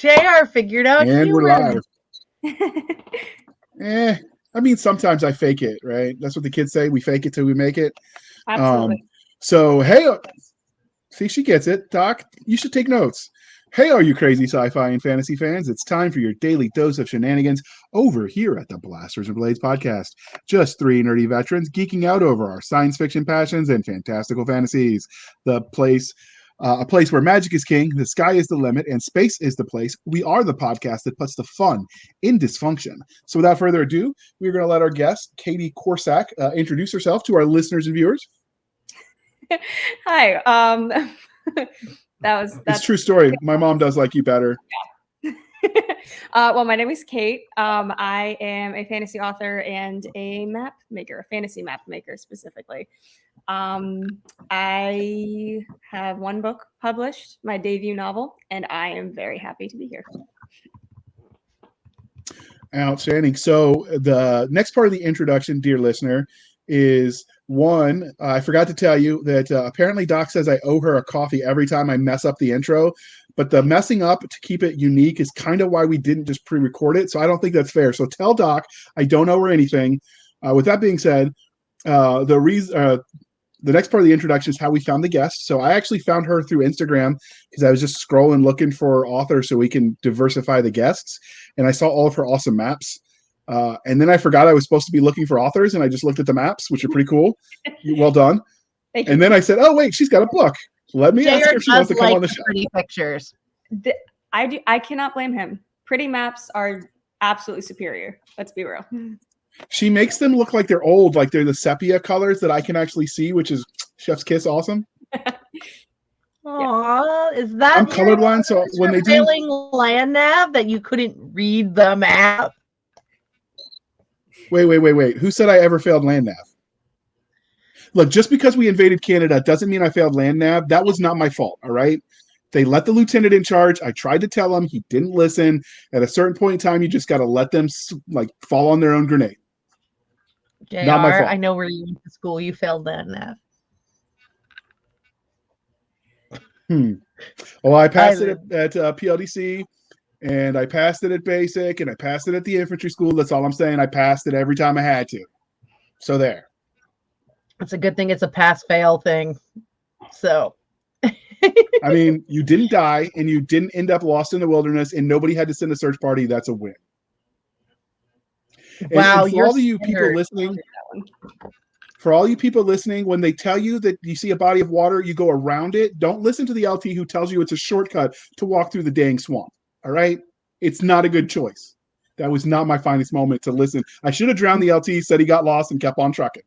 JR figured out And we're humor. live. I mean, sometimes I fake it, right? That's what the kids say. We fake it till we make it. Absolutely. So, hey, see, she gets it. Doc, you should take notes. Hey, all you crazy sci-fi and fantasy fans, it's time for your daily dose of shenanigans over here at the Blasters and Blades podcast. Just three nerdy veterans geeking out over our science fiction passions and fantastical fantasies. A place where magic is king, the sky is the limit, and space is the place. We are the podcast that puts the fun in dysfunction. So without further ado, we're going to let our guest, Katie Korsak, introduce herself to our listeners and viewers. Hi. That's It's a true story. My mom does like you better. Well, my name is Kate. I am a fantasy author and a map maker, a fantasy map maker specifically. I have one book published, my debut novel, and I am very happy to be here. Outstanding. So the next part of the introduction, dear listener, is one, I forgot to tell you that apparently Doc says I owe her a coffee every time I mess up the intro, but the messing up to keep it unique is kind of why we didn't just pre-record it. So I don't think that's fair. So tell Doc I don't owe her anything. With that being said, the next part of the introduction is how we found the guest. So I actually found her through Instagram because I was just scrolling looking for authors so we can diversify the guests. And I saw all of her awesome maps. And then I forgot I was supposed to be looking for authors, and I just looked at the maps, which are pretty cool. Well done. And then I said, "Oh wait, she's got a book. Let me ask her if she wants to come on the show." Pretty pictures. I cannot blame him. Pretty maps are absolutely superior. Let's be real. She makes them look like they're old, like they're the sepia colors that I can actually see, which is chef's kiss awesome. Aww, is that I'm colorblind, so when they do failing land nav that you couldn't read the map? Wait. Who said I ever failed land nav? Look, just because we invaded Canada doesn't mean I failed land nav. That was not my fault, all right? They let the lieutenant in charge. I tried to tell him. He didn't listen. At a certain point in time, you just got to let them fall on their own grenade. JR, not my fault. I know where you went to school. You failed that nav. Well, I passed it at PLDC, and I passed it at basic, and I passed it at the infantry school. That's all I'm saying. I passed it every time I had to. So there. It's a good thing it's a pass-fail thing. So. I mean, you didn't die, and you didn't end up lost in the wilderness, and nobody had to send a search party. That's a win. Wow, and for all of you people listening, when they tell you that you see a body of water, you go around it. Don't listen to the LT who tells you it's a shortcut to walk through the dang swamp. All right? It's not a good choice. That was not my finest moment to listen. I should have drowned the LT, said he got lost, and kept on trucking.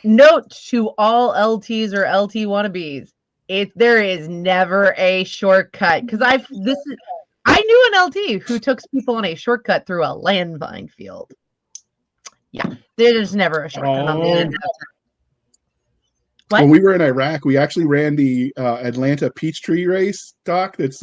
Note to all LTs or LT wannabes, there is never a shortcut. Because I knew an LT who took people on a shortcut through a landmine field. Yeah, there's never a shortcut on the end. When we were in Iraq, we actually ran the Atlanta Peachtree race, Doc. That's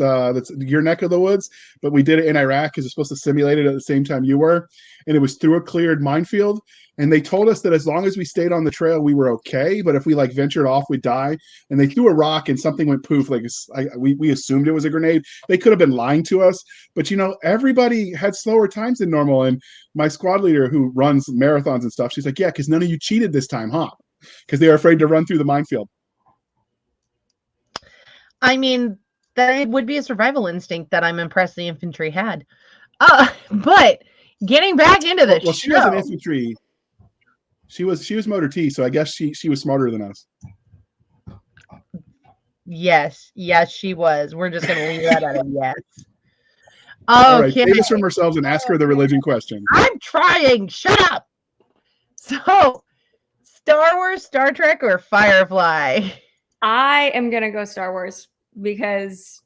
your neck of the woods, but we did it in Iraq because it's supposed to simulate it at the same time you were, and it was through a cleared minefield. And they told us that as long as we stayed on the trail, we were okay. But if we ventured off, we'd die. And they threw a rock and something went poof. We assumed it was a grenade. They could have been lying to us. But, everybody had slower times than normal. And my squad leader who runs marathons and stuff, she's like, yeah, because none of you cheated this time, huh? Because they were afraid to run through the minefield. I mean, that would be a survival instinct that I'm impressed the infantry had. But getting back into the show. She was an infantry. She was Motor T, so I guess she was smarter than us. Yes, she was. We're just going to leave that at a yes. All right, save us from ourselves and ask her the religion question. I'm trying. Shut up. So, Star Wars, Star Trek, or Firefly? I am going to go Star Wars because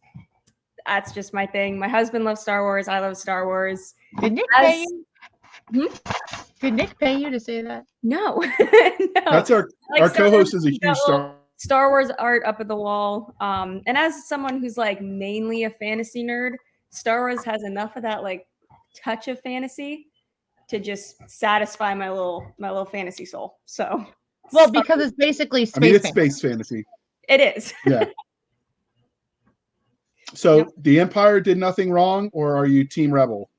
that's just my thing. My husband loves Star Wars. I love Star Wars. Did Nick pay you? Did Nick pay you to say that? No. No. That's our co-host is a huge Star Wars art up at the wall. And as someone who's mainly a fantasy nerd, Star Wars has enough of that touch of fantasy to just satisfy my little fantasy soul. So, because it's basically space. It's space fantasy. It is. Yeah. So the Empire did nothing wrong, or are you Team Rebel?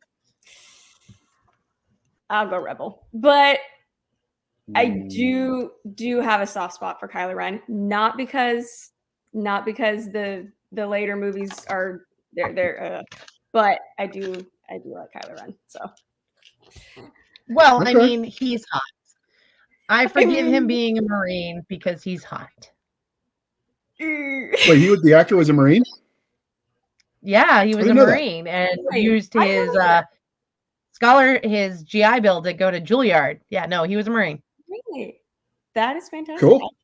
I'll go Rebel, but I do have a soft spot for Kylo Ren, not because the later movies are they're but I do like Kylo Ren. So Well, Okay. I mean, he's hot. I forgive him being a Marine because he's hot. Wait, the actor was a Marine? Yeah, he was a didn't know that. Marine and used his his GI Bill to go to Juilliard. Yeah, no, he was a Marine. Really? That is fantastic. Cool.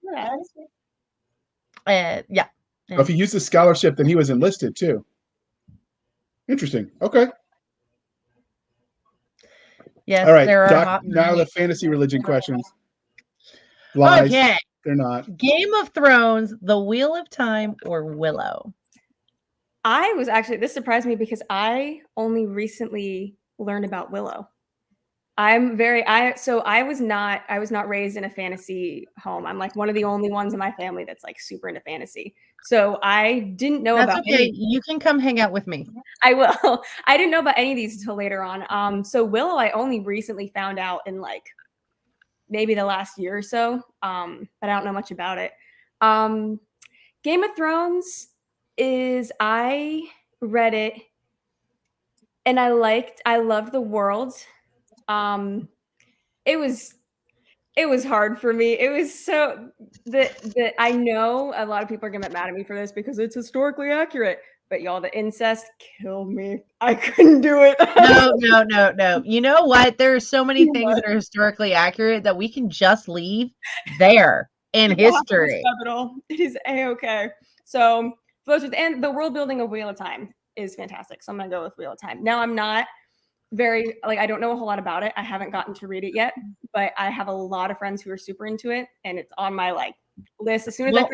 Yeah. Well, if he used the scholarship, then he was enlisted too. Interesting. Okay. Yes, All right, there are Doc, hot now the Marines. fantasy religion questions. Lies. Okay. They're not. Game of Thrones, The Wheel of Time, or Willow? I was actually, this surprised me because I only recently learned about Willow. I was not raised in a fantasy home. I'm like one of the only ones in my family that's like super into fantasy. So I didn't know That's about okay. You can come hang out with me. I will. I didn't know about any of these until later on. So Willow, I only recently found out in like maybe the last year or so. But I don't know much about it. Game of Thrones I read it and I loved the world. It was hard for me. It was so that I know a lot of people are gonna get mad at me for this because it's historically accurate. But y'all, the incest killed me. I couldn't do it. No. You know what? There are so many things that are historically accurate that we can just leave there in history. It is A-okay. So and the world building of Wheel of Time is fantastic. So I'm gonna go with Wheel of Time. Now I'm not I don't know a whole lot about it. I haven't gotten to read it yet, but I have a lot of friends who are super into it, and it's on my list. As soon as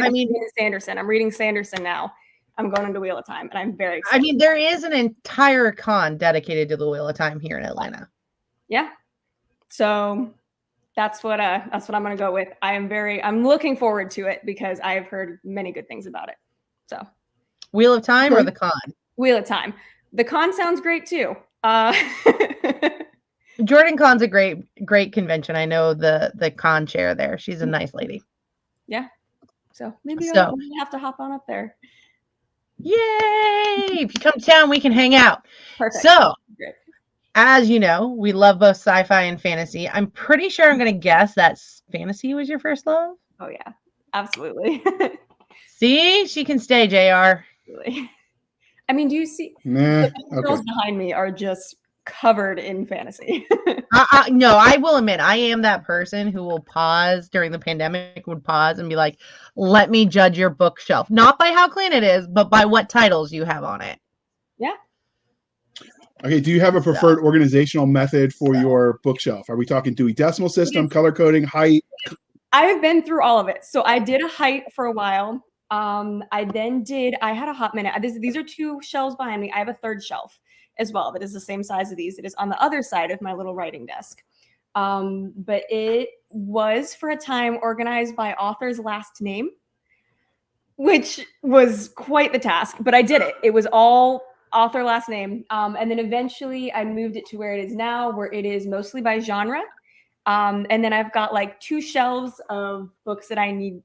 Sanderson, I'm reading Sanderson now. I'm going into Wheel of Time, and I'm very excited. I mean, there is an entire con dedicated to the Wheel of Time here in Atlanta. Yeah. So that's what I'm gonna go with. I'm looking forward to it because I have heard many good things about it. So Wheel of Time or the con? Wheel of Time. The con sounds great too. Jordan Con's a great convention. I know the con chair there. She's a nice lady. Yeah. So maybe I'll have to hop on up there. Yay! If you come to town, we can hang out. Perfect. So, great. As you know, we love both sci-fi and fantasy. I'm pretty sure I'm going to guess that fantasy was your first love. Oh yeah, absolutely. See, she can stay, JR. Really. I mean, do you see the girls behind me are just covered in fantasy. No, I will admit, I am that person who will pause during the pandemic, would pause and be like, let me judge your bookshelf. Not by how clean it is, but by what titles you have on it. Yeah. Okay, do you have a preferred organizational method for your bookshelf? Are we talking Dewey Decimal System, color coding, height? I have been through all of it. So I did a height for a while. I had a hot minute. These are two shelves behind me. I have a third shelf as well that is the same size of these. It is on the other side of my little writing desk. But it was for a time organized by author's last name, which was quite the task, but I did it. It was all author last name. And then eventually I moved it to where it is now, where it is mostly by genre. And then I've got like 2 shelves of books that I need,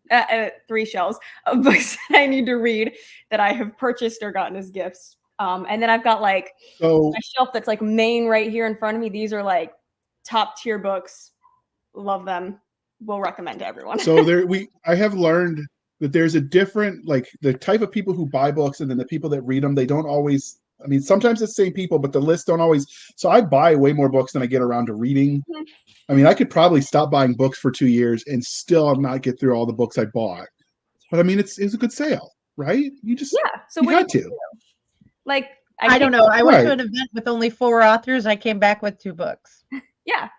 3 shelves of books that I need to read that I have purchased or gotten as gifts. And then I've got like a shelf that's like main right here in front of me. These are like top tier books. Love them. Will recommend to everyone. So I have learned that there's a different, like the type of people who buy books and then the people that read them, they don't always, I mean, sometimes it's the same people, but the lists don't always. So I buy way more books than I get around to reading. I mean, I could probably stop buying books for 2 years and still not get through all the books I bought. But I mean, it's a good sale, right? You just, so you had to. Like, I don't know. I went to an event with only 4 authors. I came back with 2 books. Yeah.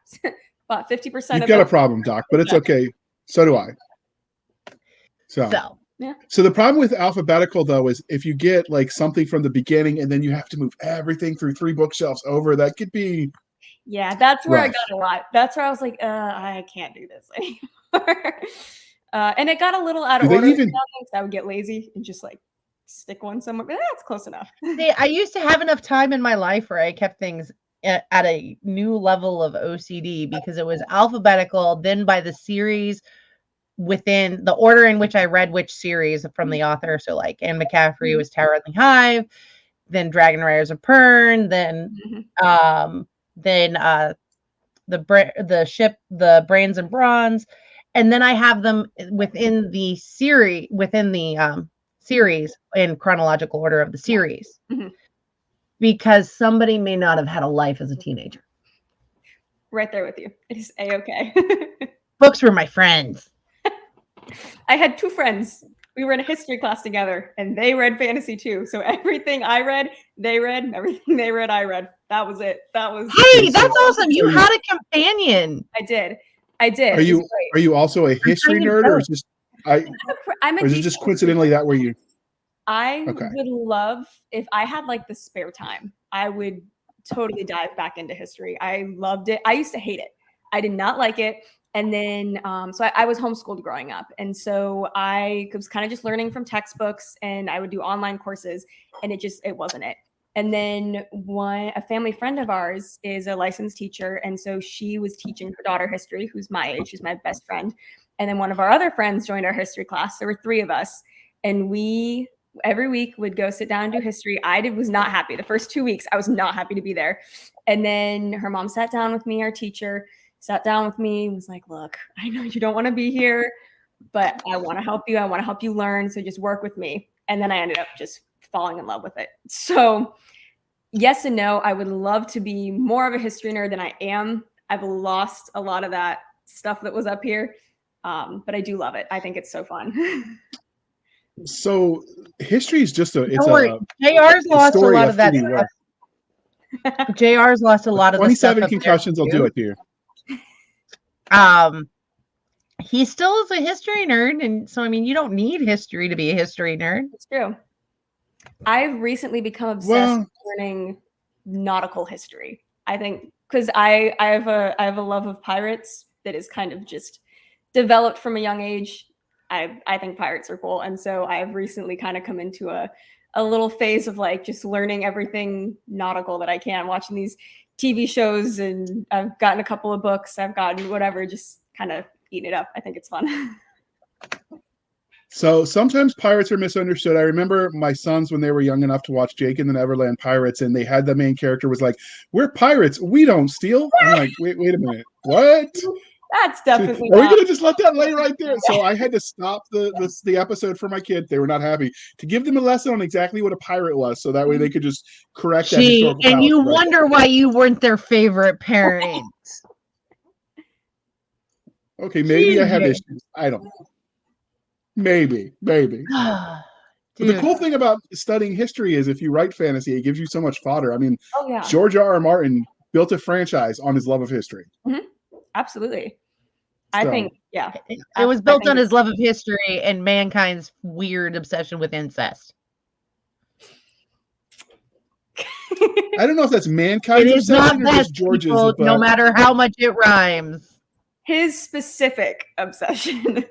About 50%. You've got a problem, Doc, but it's okay. So do I. So the problem with alphabetical, though, is if you get like something from the beginning and then you have to move everything through 3 bookshelves over, that could be. Yeah, that's where rough. I got a lot. That's where I was like, I can't do this anymore. And it got a little out of order. I would get lazy and just like stick one somewhere, but that's close enough. See, I used to have enough time in my life where I kept things at a new level of OCD because it was alphabetical, then by the series within the order in which I read which series from the author. So like Anne McCaffrey was Terror in the Hive, then Dragon Riders of Pern, then the ship, the Brains and Bronze, and then I have them within the series series in chronological order of the series. Because somebody may not have had a life as a teenager. Right there with you. It is A-okay. Books were my friends. I had 2 friends. We were in a history class together, and they read fantasy too. So everything I read, they read. Everything they read, I read. That was it. That was. Hey, that's awesome! You had a companion. I did. Are you also a history nerd, or is just I'm a or is it just coincidentally that where you? I would love if I had like the spare time. I would totally dive back into history. I loved it. I used to hate it. I did not like it. And then, so I was homeschooled growing up. And so I was kind of just learning from textbooks, and I would do online courses, and it wasn't it. And then a family friend of ours is a licensed teacher. And so she was teaching her daughter history, who's my age, she's my best friend. And then one of our other friends joined our history class. There were 3 of us, and we every week would go sit down and do history. Was not happy. The first 2 weeks, I was not happy to be there. And then her mom sat down with me, our teacher, sat down with me and was like, look, I know you don't want to be here, but I want to help you. I want to help you learn. So just work with me. And then I ended up just falling in love with it. So yes and no, I would love to be more of a history nerd than I am. I've lost a lot of that stuff that was up here. But I do love it. I think it's so fun. So history is just JR's lost a lot of that stuff. JR's lost a lot of the stuff. 27 concussions will do it here. He still is a history nerd, and so I mean, you don't need history to be a history nerd. It's true. I've recently become obsessed with learning nautical history. I think because I have a love of pirates that is kind of just developed from a young age. I think pirates are cool, and so I've recently kind of come into a little phase of like just learning everything nautical that I can, watching these TV shows, and I've gotten a couple of books. I've gotten whatever, just kind of eating it up. I think it's fun. So sometimes pirates are misunderstood. I remember my sons when they were young enough to watch Jake and the Neverland Pirates, and they had the main character was like, "We're pirates. We don't steal." I'm like, wait a minute. What? That's definitely. Are we gonna just let that lay right there? So I had to stop the episode for my kids. They were not happy, to give them a lesson on exactly what a pirate was, so that way they could just correct that historical. And you wonder why you weren't their favorite parents. Okay, maybe I have issues. I don't know. Maybe. But the cool thing about studying history is if you write fantasy, it gives you so much fodder. I mean, George R.R. Martin built a franchise on his love of history. Mm-hmm. Absolutely. I think, it was built on his love of history and mankind's weird obsession with incest. I don't know if that's mankind's obsession or just George's. People, no matter how much it rhymes. His specific obsession.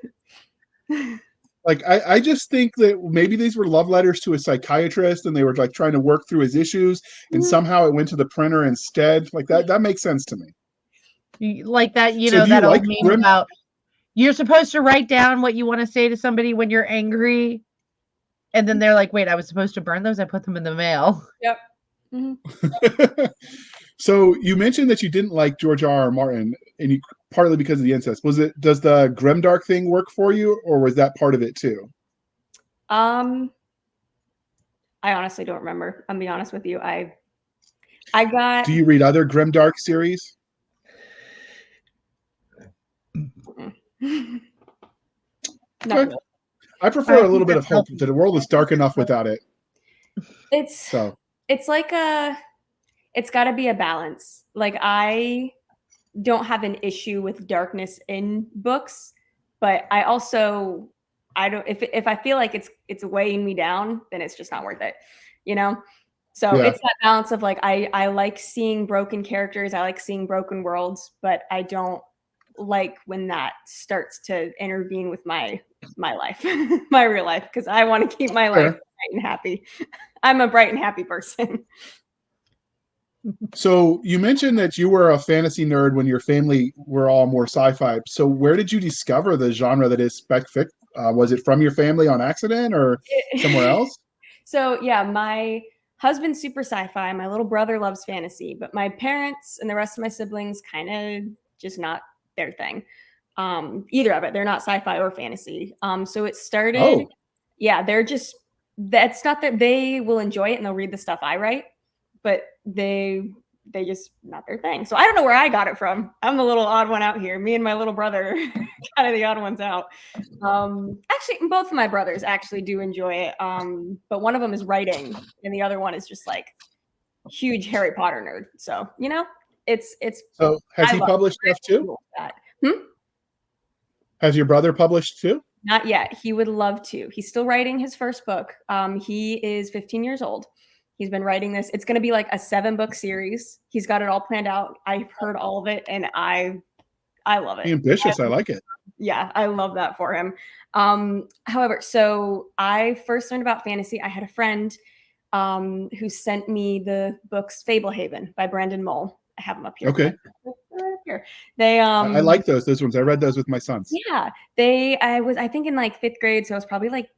Like, I just think that maybe these were love letters to a psychiatrist, and they were like trying to work through his issues, and somehow it went to the printer instead. Like that makes sense to me. Like that, that old meme about you're supposed to write down what you want to say to somebody when you're angry, and then they're like, "Wait, I was supposed to burn those? I put them in the mail." Yep. Mm-hmm. So you mentioned that you didn't like George R.R. Martin, and partly because of the incest. Does the grimdark thing work for you, or was that part of it too? I honestly don't remember. I'm being honest with you. I got. Do you read other grimdark series? No. I prefer a little bit of hope that the world is dark enough without it. It's like it's got to be a balance. Like, I don't have an issue with darkness in books, but I don't, if I feel like it's weighing me down, then it's just not worth it, So it's that balance of like, I like seeing broken characters. I like seeing broken worlds, but I don't like when that starts to intervene with my my life, my real life, because I want to keep my life bright and happy. I'm a bright and happy person. So you mentioned that you were a fantasy nerd when your family were all more sci-fi. So where did you discover the genre that is spec fic? Was it from your family on accident or somewhere else? So yeah, my husband's super sci-fi. My little brother loves fantasy, but my parents and the rest of my siblings kind of just not their thing. Either of it. They're not sci-fi or fantasy. So it started. Yeah, they're just. That's not that they will enjoy it and they'll read the stuff I write, but they just not their thing. So I don't know where I got it from. I'm the little odd one out here. Me and my little brother, kind of the odd ones out. Actually, both of my brothers actually do enjoy it. But one of them is writing, and the other one is just like huge Harry Potter nerd. So it's. So has he published stuff too? Has your brother published too? Not yet. He would love to. He's still writing his first book. He is 15 years old. He's been writing this. It's going to be like a 7-book series. He's got it all planned out. I've heard all of it, and I love it. Ambitious. I like it. Yeah, I love that for him. However, so I first learned about fantasy. I had a friend who sent me the books Fablehaven by Brandon Mull. I have them up here. Okay. Here. They I like those ones. I read those with my sons. Yeah. I think in like 5th grade, so I was probably like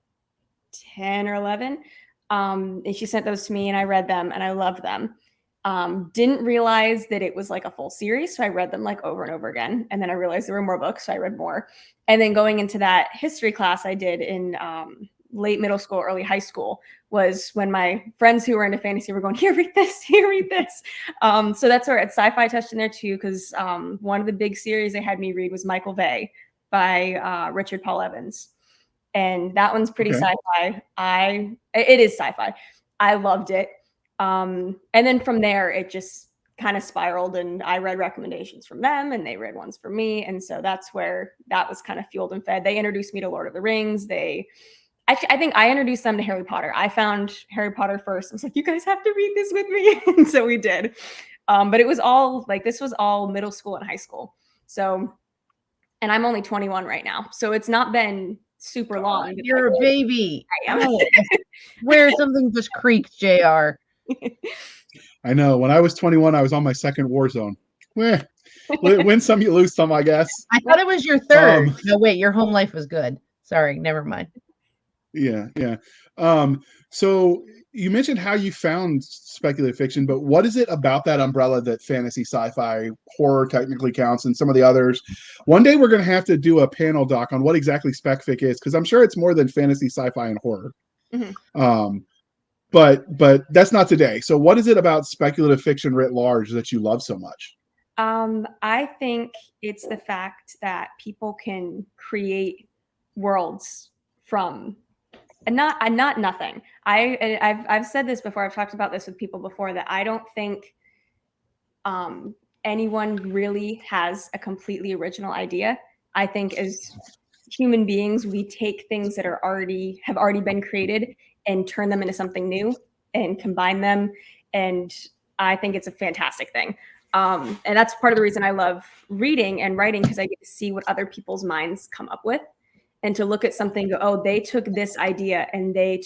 10 or 11. And she sent those to me and I read them and I loved them. Didn't realize that it was like a full series. So I read them like over and over again. And then I realized there were more books. So I read more. And then going into that history class I did in late middle school, early high school was when my friends who were into fantasy were going, here, read this, here, read this. So that's where it's sci-fi touched in there too. Cause one of the big series they had me read was Michael Vey by Richard Paul Evans. And that one's pretty sci-fi. It is sci-fi. I loved it. And then from there, it just kind of spiraled and I read recommendations from them and they read ones for me. And so that's where that was kind of fueled and fed. They introduced me to Lord of the Rings. I think I introduced them to Harry Potter. I found Harry Potter first. I was like, you guys have to read this with me. And so we did. But it was all like, this was all middle school and high school. So, and I'm only 21 right now. So it's not been super long. You're a baby. I am. Where something just creaked, JR. I know. When I was 21, I was on my second war zone. Win some, you lose some, I guess. I thought it was your third. No, wait, your home life was good. Sorry, never mind. Yeah. So you mentioned how you found speculative fiction, but what is it about that umbrella that fantasy, sci-fi, horror technically counts, and some of the others? One day we're going to have to do a panel doc on what exactly spec fic is, because I'm sure it's more than fantasy, sci-fi, and horror. Mm-hmm. But that's not today. So what is it about speculative fiction writ large that you love so much? I think it's the fact that people can create worlds from not nothing. I've said this before. I've talked about this with people before that I don't think anyone really has a completely original idea. I think as human beings, we take things that have already been created and turn them into something new and combine them. And I think it's a fantastic thing. And that's part of the reason I love reading and writing, because I get to see what other people's minds come up with. And to look at something, go, oh, they took this idea and they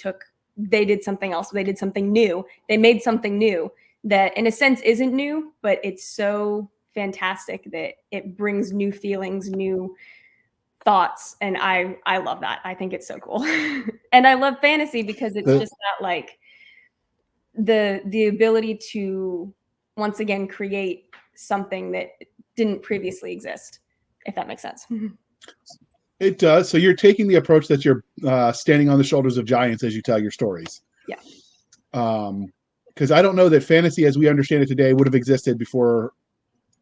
did something else. They did something new. They made something new that in a sense isn't new, but it's so fantastic that it brings new feelings, new thoughts. And I love that. I think it's so cool. And I love fantasy because it's just that like the ability to once again create something that didn't previously exist, if that makes sense. It does. So you're taking the approach that you're standing on the shoulders of giants as you tell your stories. Yeah. Because I don't know that fantasy as we understand it today would have existed before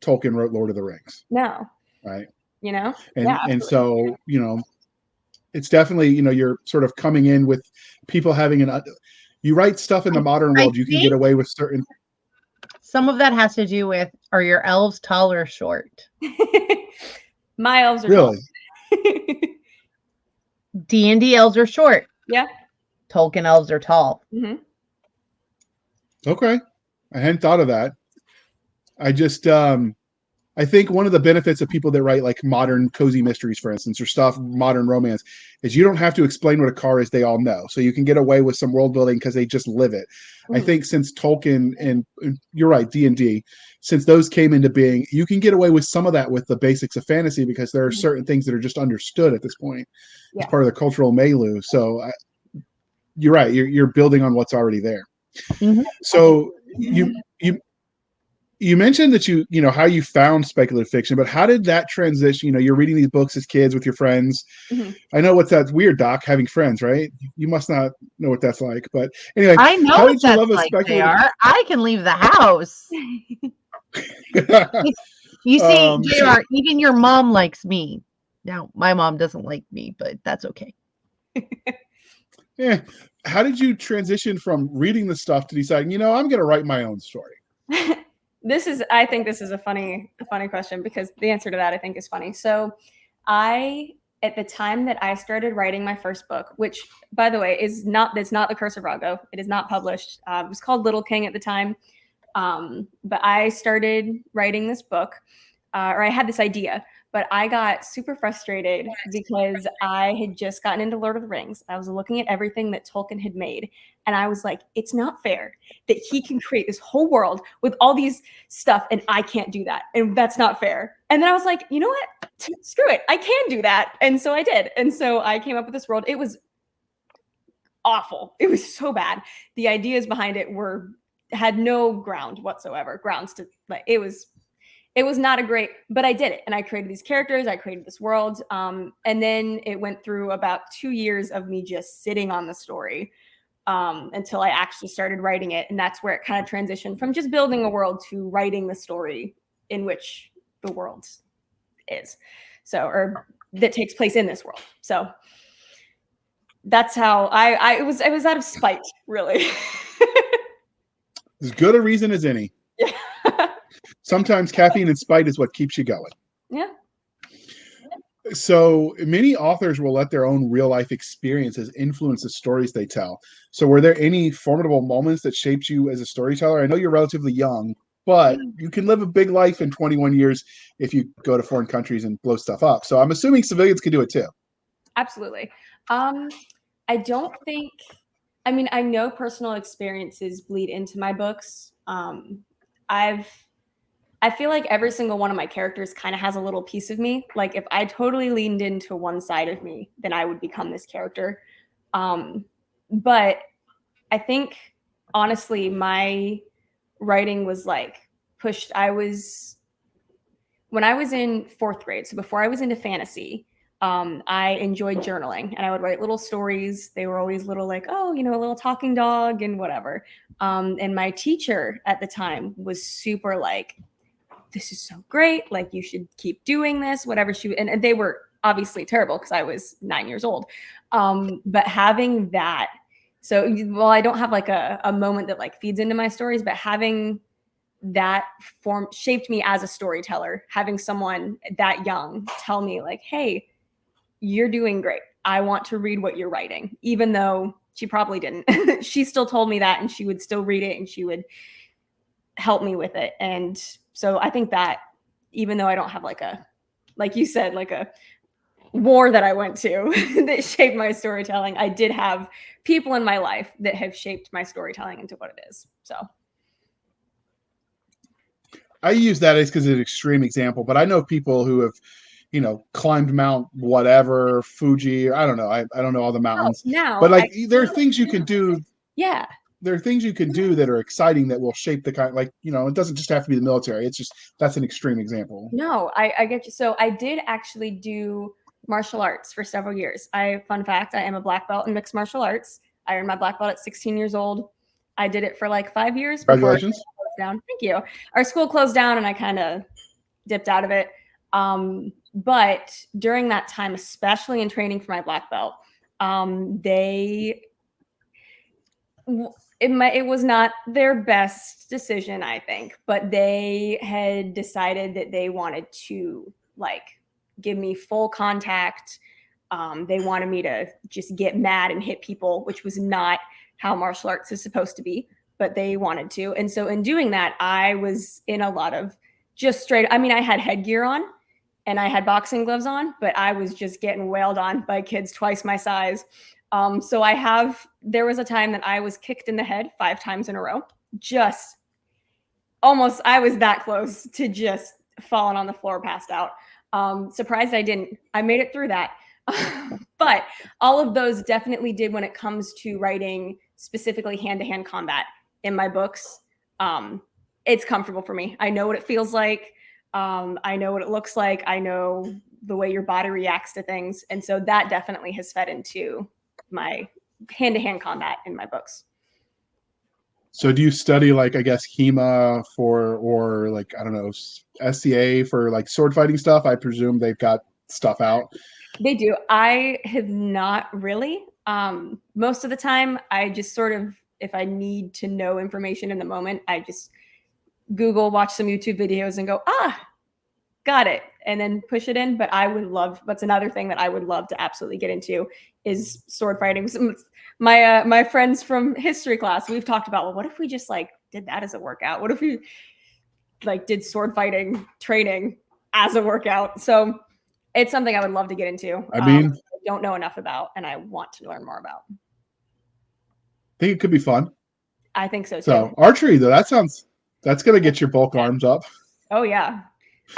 Tolkien wrote Lord of the Rings. No. Right. And so, it's definitely, you're sort of coming in with people having you write stuff in the modern world, you can get away with certain. Some of that has to do with, are your elves tall or short? My elves are really tall. D&D elves are short. Yeah. Tolkien elves are tall. Mm-hmm. Okay. I hadn't thought of that. I just, I think one of the benefits of people that write like modern cozy mysteries, for instance, or stuff, modern romance, is you don't have to explain what a car is. They all know. So you can get away with some world building because they just live it. I think since Tolkien and you're right, D&D, since those came into being, you can get away with some of that with the basics of fantasy because there are certain things that are just understood at this point as part of the cultural milieu. So you're right. You're building on what's already there. So you mentioned that you know how you found speculative fiction, but how did that transition? You know, you're reading these books as kids with your friends. I know what's that weird, Doc, having friends, right? You must not know what that's like. But anyway, I know how what did you that's love a like. speculative? I can leave the house. You see, JR, even your mom likes me. Now, my mom doesn't like me, but that's okay. Yeah. How did you transition from reading the stuff to deciding, you know, I'm going to write my own story? I think this is a funny question because the answer to that I think is funny. So at the time that I started writing my first book, which by the way it's not The Curse of Rago. It is not published. It was called Little King at the time. But I started writing this book, or I had this idea, but I got super frustrated because I had just gotten into Lord of the Rings. I was looking at everything that Tolkien had made, and I was like, it's not fair that he can create this whole world with all these stuff, and I can't do that, and that's not fair. And then I was like, you know what? Screw it. I can do that. And so I did. And so I came up with this world. It was awful. It was so bad. The ideas behind it had no grounds to like it was not a great, but I did it. And I created these characters, I created this world. And then it went through about 2 years of me just sitting on the story until I actually started writing it. And that's where it kind of transitioned from just building a world to writing the story in which the world is. So, or that takes place in this world. So that's how it was out of spite, really. As good a reason as any. Yeah. Sometimes caffeine and spite is what keeps you going. Yeah. So many authors will let their own real life experiences influence the stories they tell. So were there any formidable moments that shaped you as a storyteller? I know you're relatively young, but you can live a big life in 21 years if you go to foreign countries and blow stuff up. So I'm assuming civilians can do it too. Absolutely. I don't think, I mean, I know personal experiences bleed into my books. I feel like every single one of my characters kind of has a little piece of me. Like if I totally leaned into one side of me, then I would become this character. But I think honestly, my writing was like pushed. When I was in 4th grade, so before I was into fantasy, I enjoyed journaling and I would write little stories. They were always little like, oh, you know, a little talking dog and whatever. And my teacher at the time was super like, this is so great. Like you should keep doing this, whatever and they were obviously terrible because I was 9 years old. But having that, so well, I don't have like a moment that like feeds into my stories, but having that form shaped me as a storyteller, having someone that young tell me like, hey, you're doing great. I want to read what you're writing, even though she probably didn't. She still told me that and she would still read it and she would help me with it. And so I think that even though I don't have like you said, like a war that I went to that shaped my storytelling, I did have people in my life that have shaped my storytelling into what it is. So I use that as because it's an extreme example, but I know people who have, you know, climbed Mount whatever, Fuji. I don't know. I don't know all the mountains. But like there are things you can do. Yeah. There are things you can do that are exciting that will shape the kind, like, you know, it doesn't just have to be the military. It's just, that's an extreme example. No, I get you. So I did actually do martial arts for several years. Fun fact, I am a black belt in mixed martial arts. I earned my black belt at 16 years old. I did it for like 5 years. Congratulations. Down. Thank you. Our school closed down and I kind of dipped out of it. But during that time, especially in training for my black belt, it was not their best decision, I think, but they had decided that they wanted to like give me full contact. They wanted me to just get mad and hit people, which was not how martial arts is supposed to be, but they wanted to. And so in doing that, I was in a lot of just straight. I mean, I had headgear on and I had boxing gloves on, but I was just getting wailed on by kids twice my size. So there was a time that I was kicked in the head 5 times in a row. Just almost, I was that close to just falling on the floor, passed out. Surprised I didn't. I made it through that. But all of those definitely did when it comes to writing specifically hand-to-hand combat in my books. It's comfortable for me. I know what it feels like. I know what it looks like. I know the way your body reacts to things. And so that definitely has fed into my hand-to-hand combat in my books. So do you study like, I guess, HEMA or like, I don't know, SCA for like sword fighting stuff? I presume they've got stuff out. They do. I have not really. Most of the time, I just sort of, if I need to know information in the moment, I just Google, watch some YouTube videos and go, got it. And then push it in. But that's another thing that I would love to absolutely get into is sword fighting. My friends from history class, we've talked about, well, what if we just like did that as a workout? What if we like did sword fighting training as a workout? So it's something I would love to get into. I mean, I don't know enough about, and I want to learn more about. I think it could be fun. I think so too. So archery though, that's going to get your bulk arms up. Oh yeah.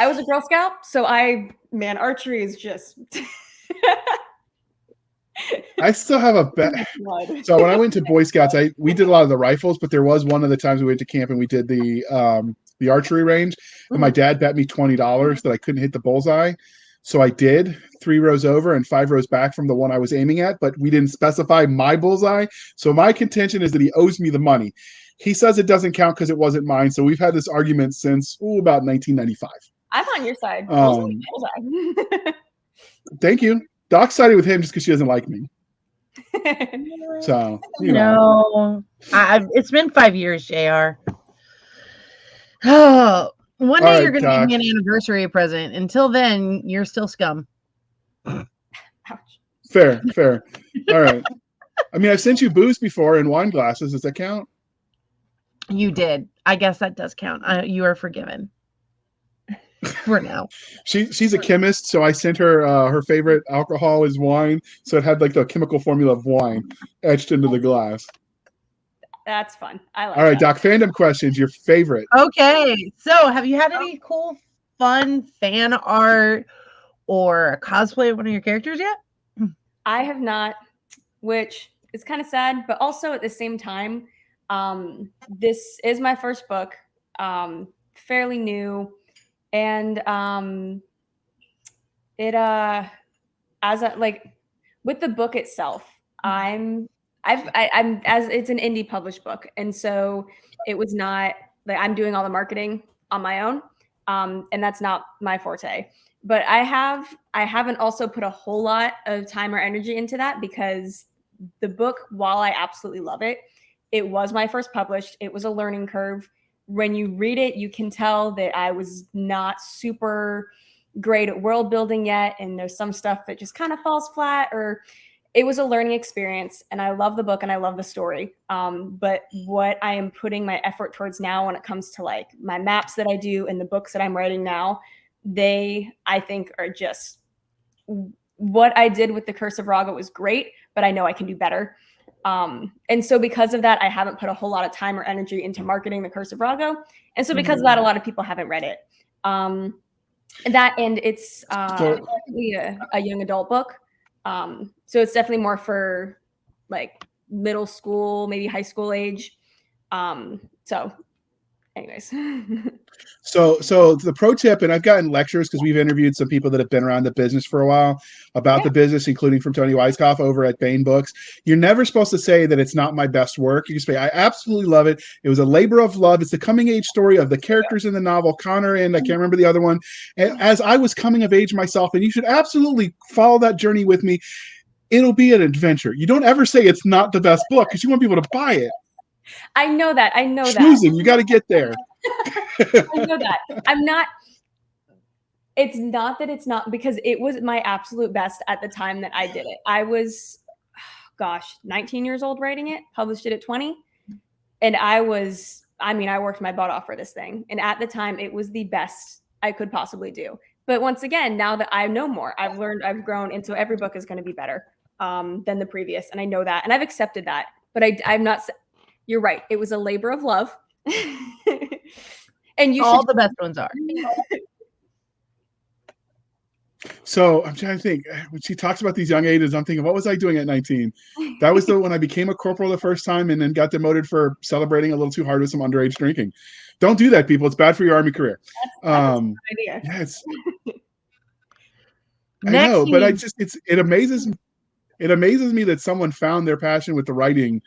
I was a Girl Scout, so archery is just. I still have a bet. So when I went to Boy Scouts, we did a lot of the rifles, but there was one of the times we went to camp and we did the archery range, and my dad bet me $20 that I couldn't hit the bullseye. So I did 3 rows over and 5 rows back from the one I was aiming at, but we didn't specify my bullseye. So my contention is that he owes me the money. He says it doesn't count because it wasn't mine. So we've had this argument since about 1995. I'm on your side. Thank you. Doc sided with him just because she doesn't like me. So it's been 5 years, JR. Oh, one day you're going to give me an anniversary present. Until then, you're still scum. Fair. All right. I mean, I've sent you booze before in wine glasses. Does that count? You did. I guess that does count. You are forgiven. For now. She's a chemist, so I sent her her favorite alcohol is wine. So it had like the chemical formula of wine etched into the glass. That's fun. I like. All right, that. Doc. Fandom questions. Your favorite? Okay. So, have you had any cool, fun fan art or cosplay of one of your characters yet? I have not, which is kind of sad, but also at the same time, this is my first book, fairly new. And with the book itself, I'm as it's an indie published book, and so it was not like I'm doing all the marketing on my own, and that's not my forte. But I haven't also put a whole lot of time or energy into that because the book, while I absolutely love it, it was my first published. It was a learning curve. When you read it, you can tell that I was not super great at world building yet. And there's some stuff that just kind of falls flat, or it was a learning experience. And I love the book and I love the story. But what I am putting my effort towards now when it comes to like my maps that I do and the books that I'm writing now, I think are just what I did with the Curse of Raga was great, but I know I can do better. And so because of that, I haven't put a whole lot of time or energy into marketing the Curse of Raga. And so because of that, a lot of people haven't read it. And it's definitely a young adult book. So it's definitely more for like middle school, maybe high school age. So anyways. So the pro tip, and I've gotten lectures because we've interviewed some people that have been around the business for a while about the business, including from Tony Weiskopf over at Bain Books. You're never supposed to say that it's not my best work. You can say, I absolutely love it. It was a labor of love. It's the coming age story of the characters in the novel, Connor and I can't remember the other one. And as I was coming of age myself, and you should absolutely follow that journey with me. It'll be an adventure. You don't ever say it's not the best book because you want people to buy it. I know that. Schmoozing, you got to get there. I know that. It's not that it's not, because it was my absolute best at the time that I did it. I was, 19 years old writing it, published it at 20. And I was I mean, I worked my butt off for this thing. And at the time, it was the best I could possibly do. But once again, now that I know more, I've learned, I've grown. And so every book is going to be better than the previous. And I know that. And I've accepted that. But I'm not, you're right. It was a labor of love. And you all the best ones are. So I'm trying to think. When she talks about these young ages, I'm thinking, what was I doing at 19? That was when I became a corporal the first time and then got demoted for celebrating a little too hard with some underage drinking. Don't do that, people. It's bad for your Army career. That's a good idea. Yes. I know, but it amazes me that someone found their passion with the writing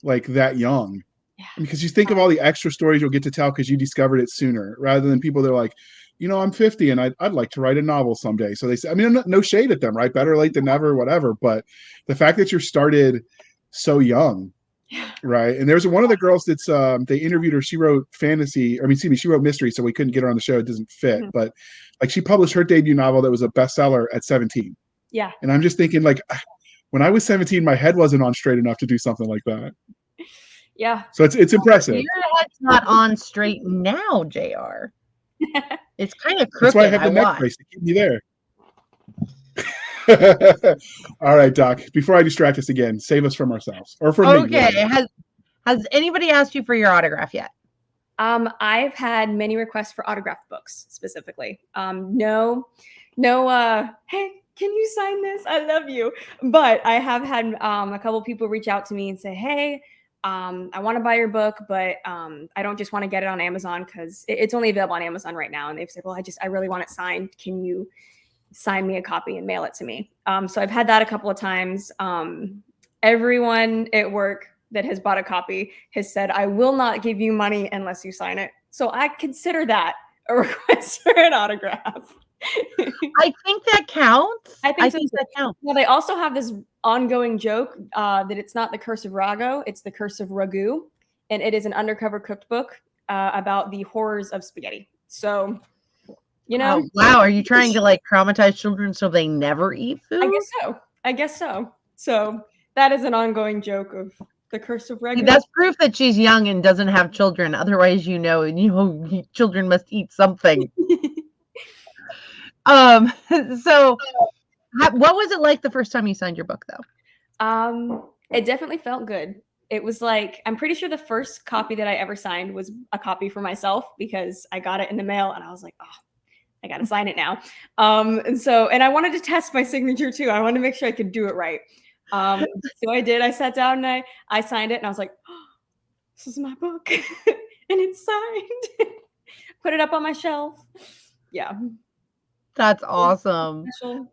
like that young. Yeah. Because you think of all the extra stories you'll get to tell because you discovered it sooner, rather than people that are like, I'm 50 and I'd like to write a novel someday. So they say, I mean, no shade at them, right? Better late than never, whatever. But the fact that you're started so young, right? And there's one of the girls that's they interviewed her. She wrote fantasy. I mean, excuse me, she wrote mystery, so we couldn't get her on the show. It doesn't fit. Mm-hmm. But like she published her debut novel that was a bestseller at 17. Yeah. And I'm just thinking, like, when I was 17, my head wasn't on straight enough to do something like that. Yeah. So it's impressive. Your head's not on straight now, JR. It's kind of crooked. That's why I have the neck brace to keep me there. All right, Doc. Before I distract us again, save us from ourselves or from me. Okay. Has anybody asked you for your autograph yet? I've had many requests for autographed books specifically. No. Hey, can you sign this? I love you. But I have had a couple people reach out to me and say, hey, I want to buy your book, but I don't just want to get it on Amazon because it's only available on Amazon right now. And they've said, well, I really want it signed. Can you sign me a copy and mail it to me? So I've had that a couple of times. Everyone at work that has bought a copy has said, I will not give you money unless you sign it. So I consider that a request for an autograph. I think that counts. I think that counts. Well, they also have this ongoing joke that it's not the Curse of Rago, it's the Curse of Ragu, and it is an undercover cooked book about the horrors of spaghetti. So, wow, are you trying to like traumatize children so they never eat food? I guess so. So that is an ongoing joke of the Curse of Ragu. That's proof that she's young and doesn't have children. Otherwise, children must eat something. So what was it like the first time you signed your book though? It definitely felt good. It was like, I'm pretty sure the first copy that I ever signed was a copy for myself because I got it in the mail and I was like, oh, I got to sign it now. And I wanted to test my signature too. I wanted to make sure I could do it right. So I did. I sat down and I signed it and I was like, oh, this is my book and it's signed. Put it up on my shelf. Yeah. That's awesome.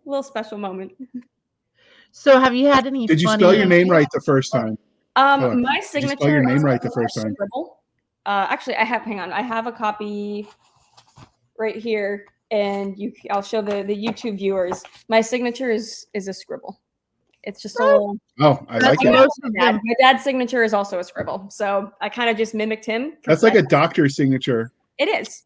Little special moment. So have you had any Did you spell your name right the first time? My signature. Did you spell your name right the first time? Actually, hang on. I have a copy right here and I'll show the YouTube viewers. My signature is a scribble. It's just a little. Oh, I like it. My dad's signature is also a scribble. So I kind of just mimicked him. That's like a doctor's signature. It is.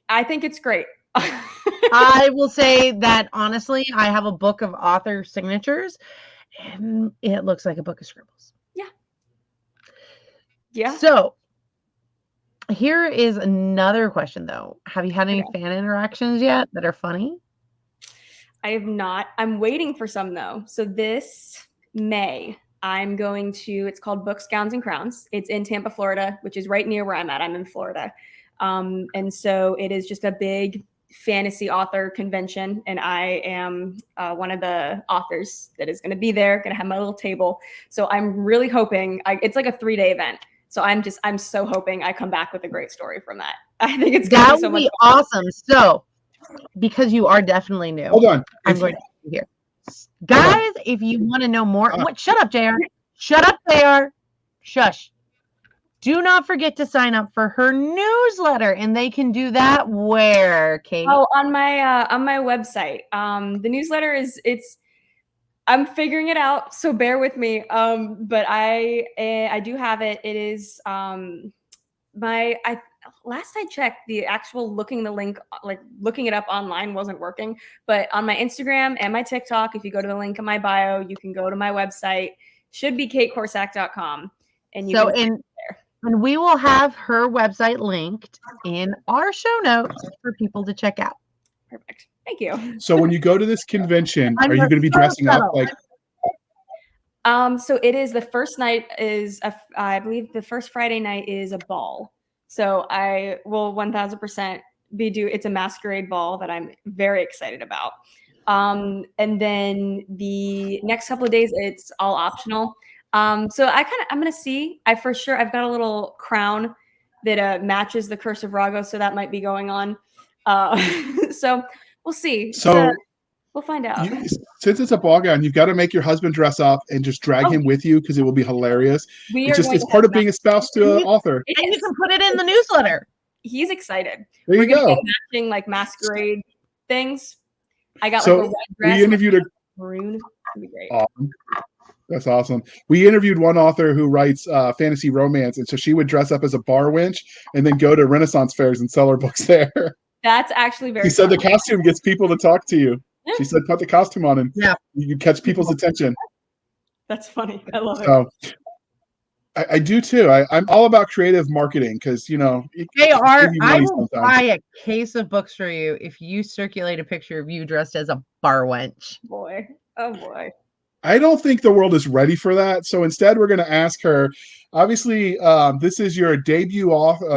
I think it's great. I will say that honestly, I have a book of author signatures and it looks like a book of scribbles. Yeah. Yeah. So here is another question though. Have you had any fan interactions yet that are funny? I have not. I'm waiting for some though. So this May, I'm going to, it's called Books, Gowns, and Crowns. It's in Tampa, Florida, which is right near where I'm at. I'm in Florida. And so it is just a big fantasy author convention. And I am one of the authors that is going to be there, going to have my little table. So I'm really hoping, it's like a 3-day event. So I'm so hoping I come back with a great story from that. I think it's going to be so much fun. Awesome. So because you are definitely new. Hold on. I'm going to be here. Guys, if you want to know more, shut up, JR. Shut up, JR. Shush. Do not forget to sign up for her newsletter, and they can do that where, Kate? Oh, on my website. The newsletter I'm figuring it out, so bear with me. But I do have it. It is last I checked, the actual looking it up online wasn't working. But on my Instagram and my TikTok, if you go to the link in my bio, you can go to my website. Should be katekorsak.com, and you can there. And we will have her website linked in our show notes for people to check out. Perfect. Thank you. So when you go to this convention, I'm are you going to be dressing up subtle. like? So it is the first night is I believe the first Friday night is a ball. So I will 1000% it's a masquerade ball that I'm very excited about. And then the next couple of days it's all optional. So I'm gonna see. I've got a little crown that matches the Curse of Rago, so that might be going on. So we'll see. So we'll find out. Since it's a ball gown, you've got to make your husband dress up and just drag him with you because it will be hilarious. It's part of being a spouse to an author. And you can put it in the newsletter. He's excited. We're gonna get matching like masquerade things. I got so like a red dress. We interviewed maroon. It'd be great. Awesome. That's awesome. We interviewed one author who writes fantasy romance, and so she would dress up as a bar wench and then go to Renaissance fairs and sell her books there. That's actually very. She said the costume gets people to talk to you. She said, "Put the costume on, and you can catch people's attention." That's funny. I love it. I do too. I'm all about creative marketing because JR, I will buy a case of books for you if you circulate a picture of you dressed as a bar wench. Boy, oh boy. I don't think the world is ready for that. So instead, we're going to ask her. Obviously, this is your debut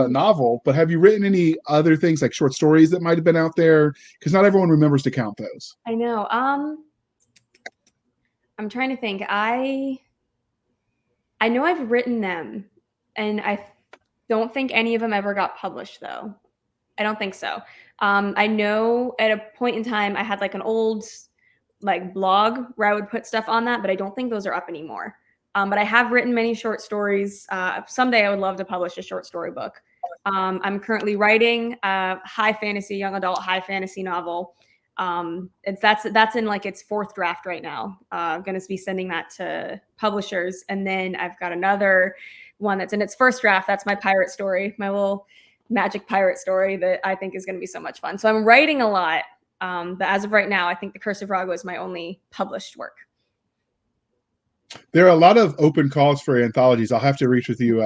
novel, but have you written any other things like short stories that might have been out there? Because not everyone remembers to count those. I know. I'm trying to think. I know I've written them, and I don't think any of them ever got published, though. I don't think so. I know at a point in time I had like an old like blog where I would put stuff on that, but I don't think those are up anymore. But I have written many short stories. Someday I would love to publish a short story book. I'm currently writing a young adult high fantasy novel. That's in like its 4th draft right now. I'm going to be sending that to publishers. And then I've got another one that's in its 1st draft. That's my pirate story, my little magic pirate story that I think is going to be so much fun. So I'm writing a lot. But as of right now, I think The Curse of Rago is my only published work. There are a lot of open calls for anthologies. I'll have to reach with you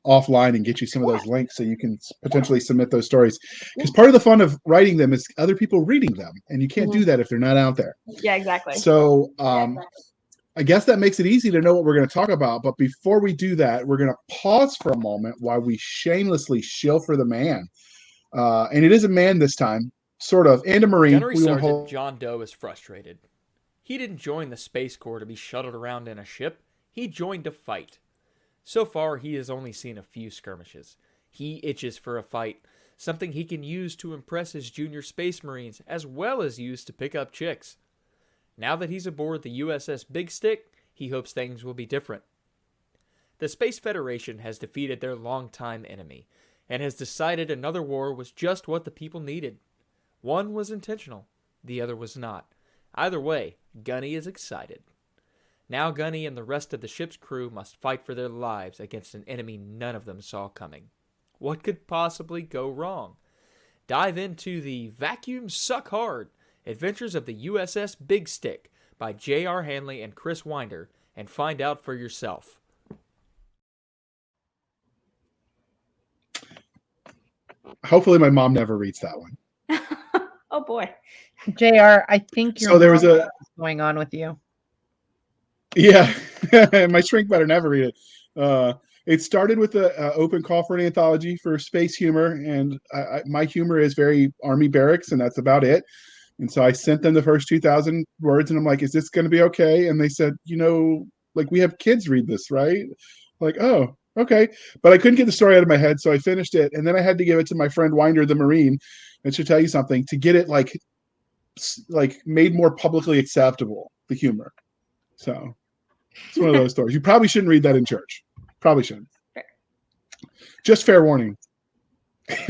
offline and get you some of those links so you can potentially submit those stories. Because part of the fun of writing them is other people reading them, and you can't do that if they're not out there. Yeah, exactly. So I guess that makes it easy to know what we're going to talk about. But before we do that, we're going to pause for a moment while we shamelessly shill for the man. And it is a man this time, sort of, and a Marine. Gunnery Sergeant John Doe is frustrated. He didn't join the Space Corps to be shuttled around in a ship. He joined to fight. So far, he has only seen a few skirmishes. He itches for a fight, something he can use to impress his junior Space Marines, as well as use to pick up chicks. Now that he's aboard the USS Big Stick, he hopes things will be different. The Space Federation has defeated their longtime enemy, and has decided another war was just what the people needed. One was intentional, the other was not. Either way, Gunny is excited. Now Gunny and the rest of the ship's crew must fight for their lives against an enemy none of them saw coming. What could possibly go wrong? Dive into the Vacuum Suck Hard Adventures of the USS Big Stick by J.R. Handley and Chris Winder, and find out for yourself. Hopefully my mom never reads that one. Oh boy. JR, I think so there was what's going on with you. Yeah, my shrink better never read it. It started with an open call for an anthology for space humor, and my humor is very Army barracks, and that's about it. And so I sent them the first 2,000 words, and I'm like, "Is this going to be okay?" And they said, like, we have kids read this, right? Like, oh, okay. But I couldn't get the story out of my head, so I finished it, and then I had to give it to my friend Winder, the Marine. That should tell you something, to get it like made more publicly acceptable, the humor. So it's one of those stories. You probably shouldn't read that in church. Probably shouldn't. Fair. Just fair warning.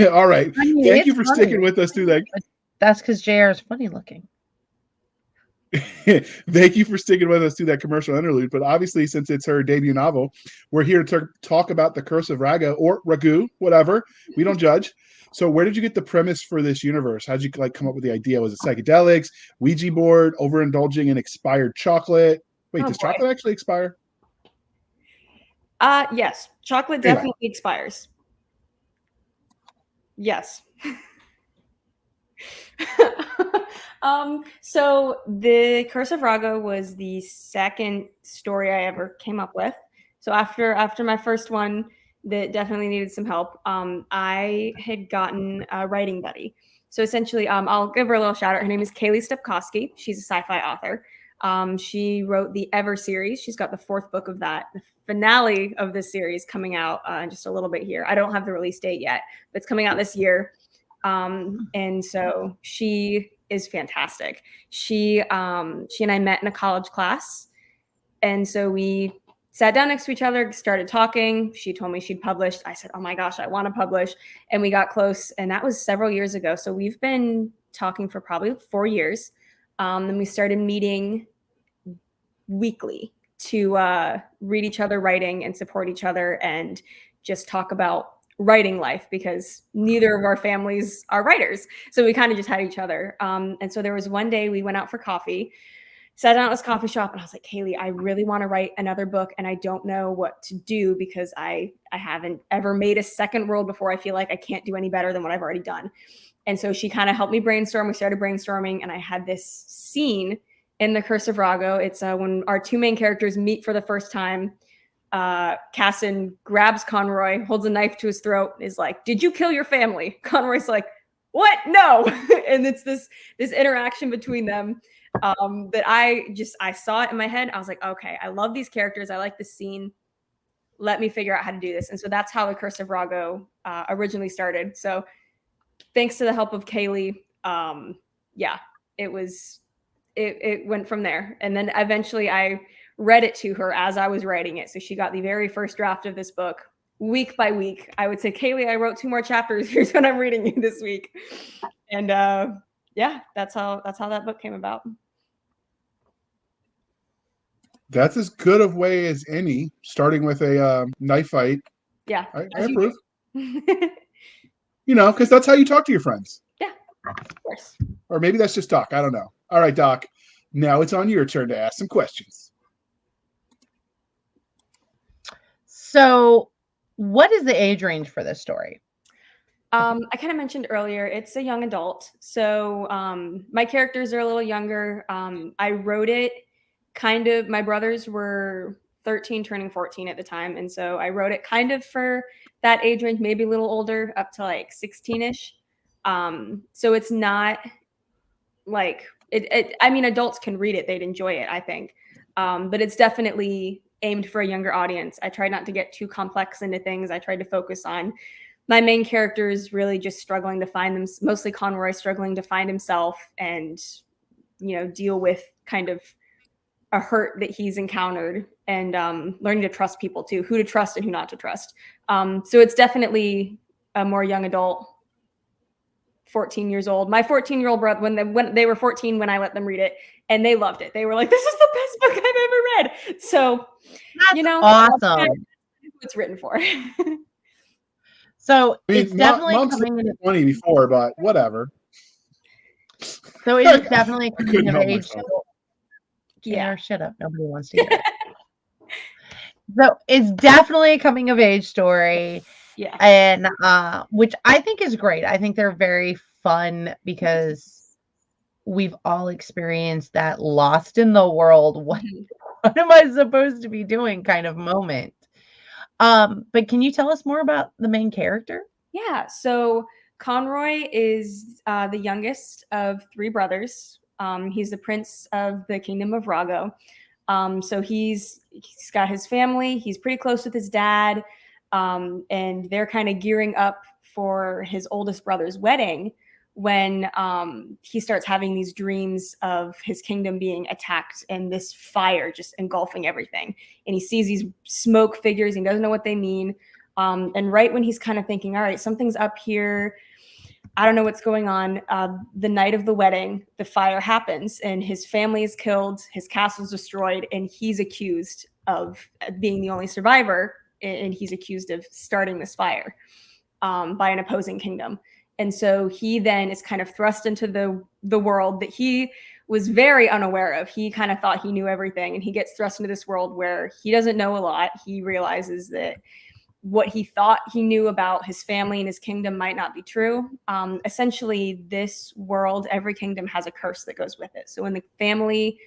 All right. Thank you for sticking with us through that. That's because JR is funny looking. Thank you for sticking with us through that commercial interlude. But obviously, since it's her debut novel, we're here to talk about The Curse of Rago, or Ragu, whatever. We don't judge. So where did you get the premise for this universe? How did you come up with the idea? Was it psychedelics, Ouija board, overindulging in expired chocolate? Wait, does chocolate actually expire? Yes, chocolate Anyway. definitely expires. Yes. So the Curse of Rago was the second story I ever came up with. So after my first one that definitely needed some help, I had gotten a writing buddy. So essentially, I'll give her a little shout out. Her name is Kaylee Stepkowski. She's a sci-fi author. She wrote the Ever series. She's got the 4th book of that. The finale of this series coming out in just a little bit here. I don't have the release date yet, but it's coming out this year. And so she is fantastic. She and I met in a college class, and so we sat down next to each other, started talking. She told me she'd published. I said, "Oh my gosh, I want to publish," and we got close. And that was several years ago. So we've been talking for probably 4 years. And we started meeting weekly to read each other writing and support each other and just talk about writing life, because neither of our families are writers. So we kind of just had each other. And so there was one day we went out for coffee, sat down at this coffee shop, and I was like, Kaylee, I really want to write another book, and I don't know what to do because I haven't ever made a second world before. I feel like I can't do any better than what I've already done. And so she kind of helped me brainstorm. We started brainstorming, and I had this scene in The Curse of Rago. It's when our 2 main characters meet for the first time. Casson grabs Conroy, holds a knife to his throat, is like, "Did you kill your family?" Conroy's like, "What? No." And it's this interaction between them that I saw it in my head. I was like, okay, I love these characters. I like this scene. Let me figure out how to do this. And so that's how The Curse of Rago originally started. So thanks to the help of Kaylee, it went from there. And then eventually I read it to her as I was writing it. So she got the very first draft of this book week by week. I would say, Kaylee, I wrote 2 more chapters. Here's what I'm reading you this week. And that's how that book came about. That's as good of way as any, starting with a knife fight. Yeah. I approve. Because that's how you talk to your friends. Yeah, of course. Or maybe that's just Doc. I don't know. All right, Doc. Now it's on your turn to ask some questions. So, what is the age range for this story? I kind of mentioned earlier, it's a young adult. So my characters are a little younger. I wrote it my brothers were 13 turning 14 at the time. And so I wrote it kind of for that age range, maybe a little older, up to like 16-ish. So it's not like I mean, adults can read it. They'd enjoy it, I think. But it's definitely aimed for a younger audience. I tried not to get too complex into things. I tried to focus on my main character is really just struggling to find them, mostly Conroy struggling to find himself and, deal with kind of a hurt that he's encountered, and learning to trust people too, who to trust and who not to trust. So it's definitely a more young adult, 14 years old. My 14-year-old brother, when they were 14, when I let them read it, and they loved it. They were like, "This is the best book I've ever read." So, That's awesome. That's who it's written for. So it's definitely coming in 20 before, but whatever. So it's definitely coming of age. Yeah, shut up. Nobody wants to hear it. So it's definitely a coming of age story. Yeah. And which I think is great. I think they're very fun because we've all experienced that lost in the world. What am I supposed to be doing kind of moment? But can you tell us more about the main character? Yeah. So Conroy is the youngest of 3 brothers. He's the prince of the kingdom of Rago. So he's got his family. He's pretty close with his dad. And they're kind of gearing up for his oldest brother's wedding when he starts having these dreams of his kingdom being attacked and this fire just engulfing everything. And he sees these smoke figures. He doesn't know what they mean. And right when he's kind of thinking, all right, something's up here, I don't know what's going on, the night of the wedding, the fire happens and his family is killed, his castle's destroyed, and he's accused of being the only survivor, and he's accused of starting this fire by an opposing kingdom. And so he then is kind of thrust into the world that he was very unaware of. He kind of thought he knew everything, and he gets thrust into this world where he doesn't know a lot. He realizes that what he thought he knew about his family and his kingdom might not be true. Essentially, this world, every kingdom has a curse that goes with it. So when the family,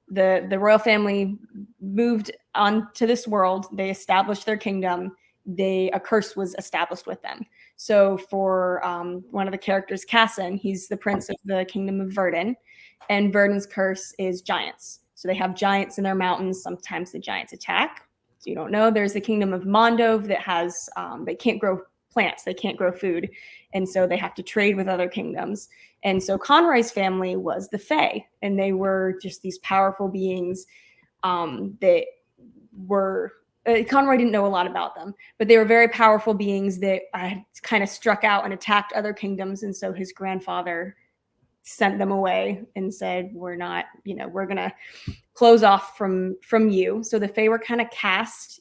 the royal family moved on to this world, they established their kingdom, a curse was established with them. So for one of the characters, Cassin, he's the prince of the kingdom of Verdun, and Verdun's curse is giants. So they have giants in their mountains. Sometimes the giants attack. So you don't know. There's the kingdom of Mondov that has, they can't grow plants, they can't grow food. And so they have to trade with other kingdoms. And so Conroy's family was the Fae, and they were just these powerful beings that were, Conroy didn't know a lot about them, but they were very powerful beings that kind of struck out and attacked other kingdoms. And so his grandfather sent them away and said, we're not, we're going to close off from you. So the Fae were kind of cast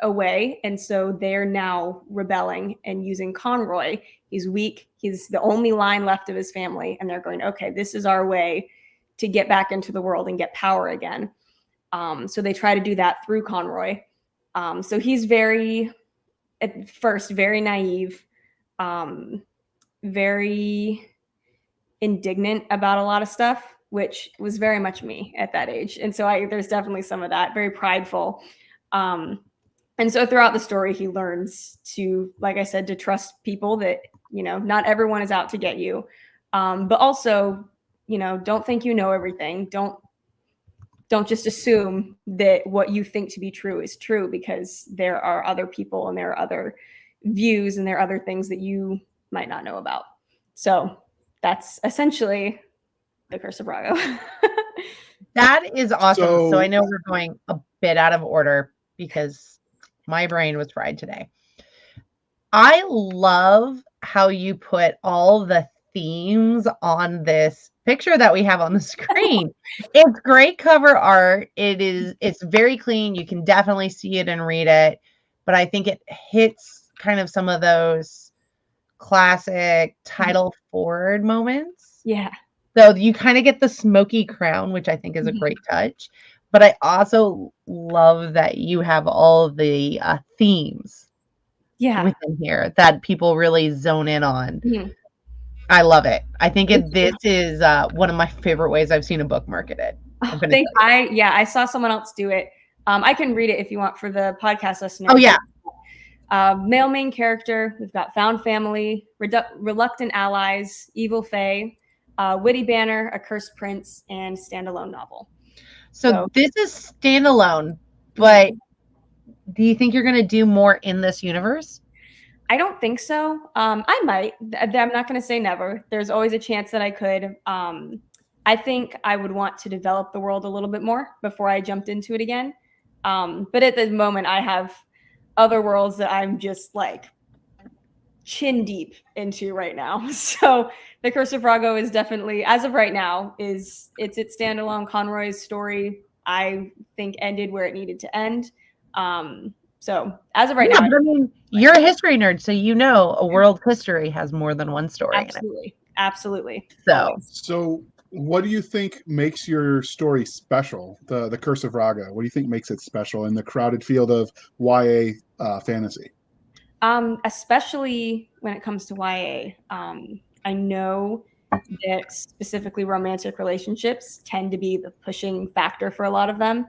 away. And so they're now rebelling and using Conroy. He's weak. He's the only line left of his family. And they're going, okay, this is our way to get back into the world and get power again. So they try to do that through Conroy. So he's at first, very naive, very indignant about a lot of stuff, which was very much me at that age. And so there's definitely some of that, very prideful. And so throughout the story, he learns to, like I said, to trust people, that, not everyone is out to get you. But also, don't think you know everything. Don't just assume that what you think to be true is true, because there are other people and there are other views and there are other things that you might not know about. So that's essentially the Curse of Rago. That is awesome. So I So- know we're going a bit out of order because my brain was fried today. I love how you put all the themes on this picture that we have on the screen. It's great cover art. It's very clean. You can definitely see it and read it, but I think it hits kind of some of those classic title forward moments. Yeah. So you kind of get the smoky crown, which I think is a great touch. But I also love that you have all of the themes within here that people really zone in on. Mhm. I love it. I think this is one of my favorite ways I've seen a book marketed. I saw someone else do it. I can read it if you want for the podcast listeners. Oh, yeah. Male main character. We've got found family, reluctant allies, evil fae, witty banner, a cursed prince, and standalone novel. So this is standalone, but do you think you're going to do more in this universe? I don't think so. I might. I'm not going to say never. There's always a chance that I could. I think I would want to develop the world a little bit more before I jumped into it again. But at the moment, I have other worlds that I'm just like chin deep into right now. So the Curse of Rago is definitely, as of right now, it's its standalone. Conroy's story, I think, ended where it needed to end. So as of right now, but I mean, you're a history nerd, so you know a world's history has more than one story in it. Absolutely. So what do you think makes your story special, the Curse of Raga? What do you think makes it special in the crowded field of YA fantasy? Especially when it comes to YA. I know that specifically romantic relationships tend to be the pushing factor for a lot of them.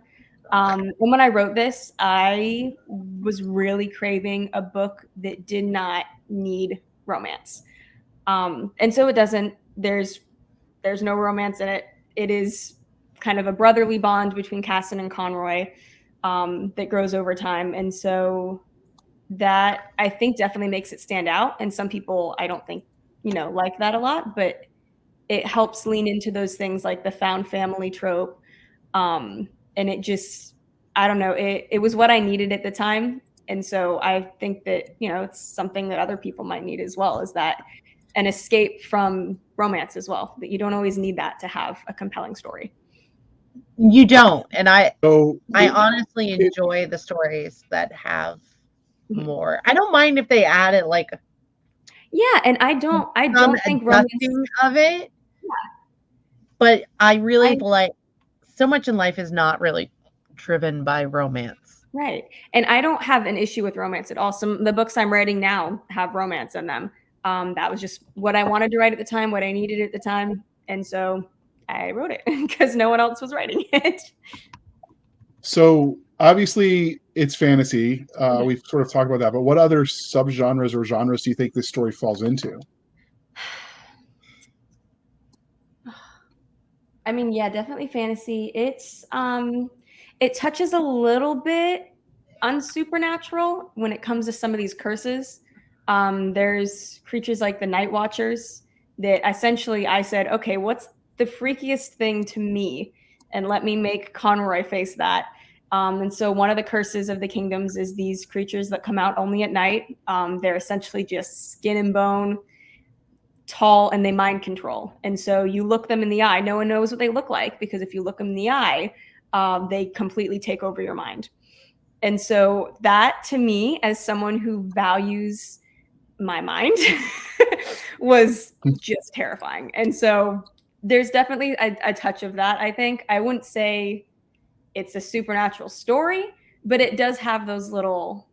And when I wrote this, I was really craving a book that did not need romance. And so it doesn't. There's no romance in it. It is kind of a brotherly bond between Cassin and Conroy that grows over time. And so that, I think, definitely makes it stand out. And some people, I don't think, like that a lot, but it helps lean into those things like the found family trope. And it just, I don't know, it was what I needed at the time. And so I think that, it's something that other people might need as well, is that an escape from romance as well, that you don't always need that to have a compelling story. You don't. And I honestly enjoy the stories that have more. I don't mind if they add it like and I don't think romance of it. Yeah. but I really like so much in life is not really driven by romance. Right. And I don't have an issue with romance at all. The books I'm writing now have romance in them. That was just what I wanted to write at the time, what I needed at the time. And so I wrote it because no one else was writing it. So obviously it's fantasy. We've sort of talked about that, but what other subgenres or genres do you think this story falls into? I mean, yeah, definitely fantasy. It touches a little bit on supernatural when it comes to some of these curses. There's creatures like the Night Watchers that essentially I said, okay, what's the freakiest thing to me? And let me make Conroy face that. And so one of the curses of the kingdoms is these creatures that come out only at night. They're essentially just skin and bone, tall, and they mind control. And so you look them in the eye. No one knows what they look like because if you look them in the eye, they completely take over your mind. And so that to me, as someone who values my mind, was just terrifying. And so there's definitely a touch of that, I think. I wouldn't say it's a supernatural story, but it does have those little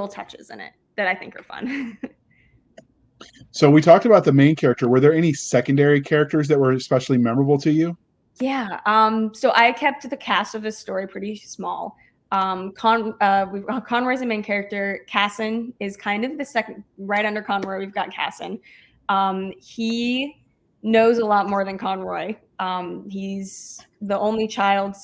touches in it that I think are fun. So we talked about the main character. Were there any secondary characters that were especially memorable to you? Yeah. So I kept the cast of this story pretty small. Conroy's the main character. Casson is kind of the second, right under Conroy. We've got Casson. He knows a lot more than Conroy. He's the only child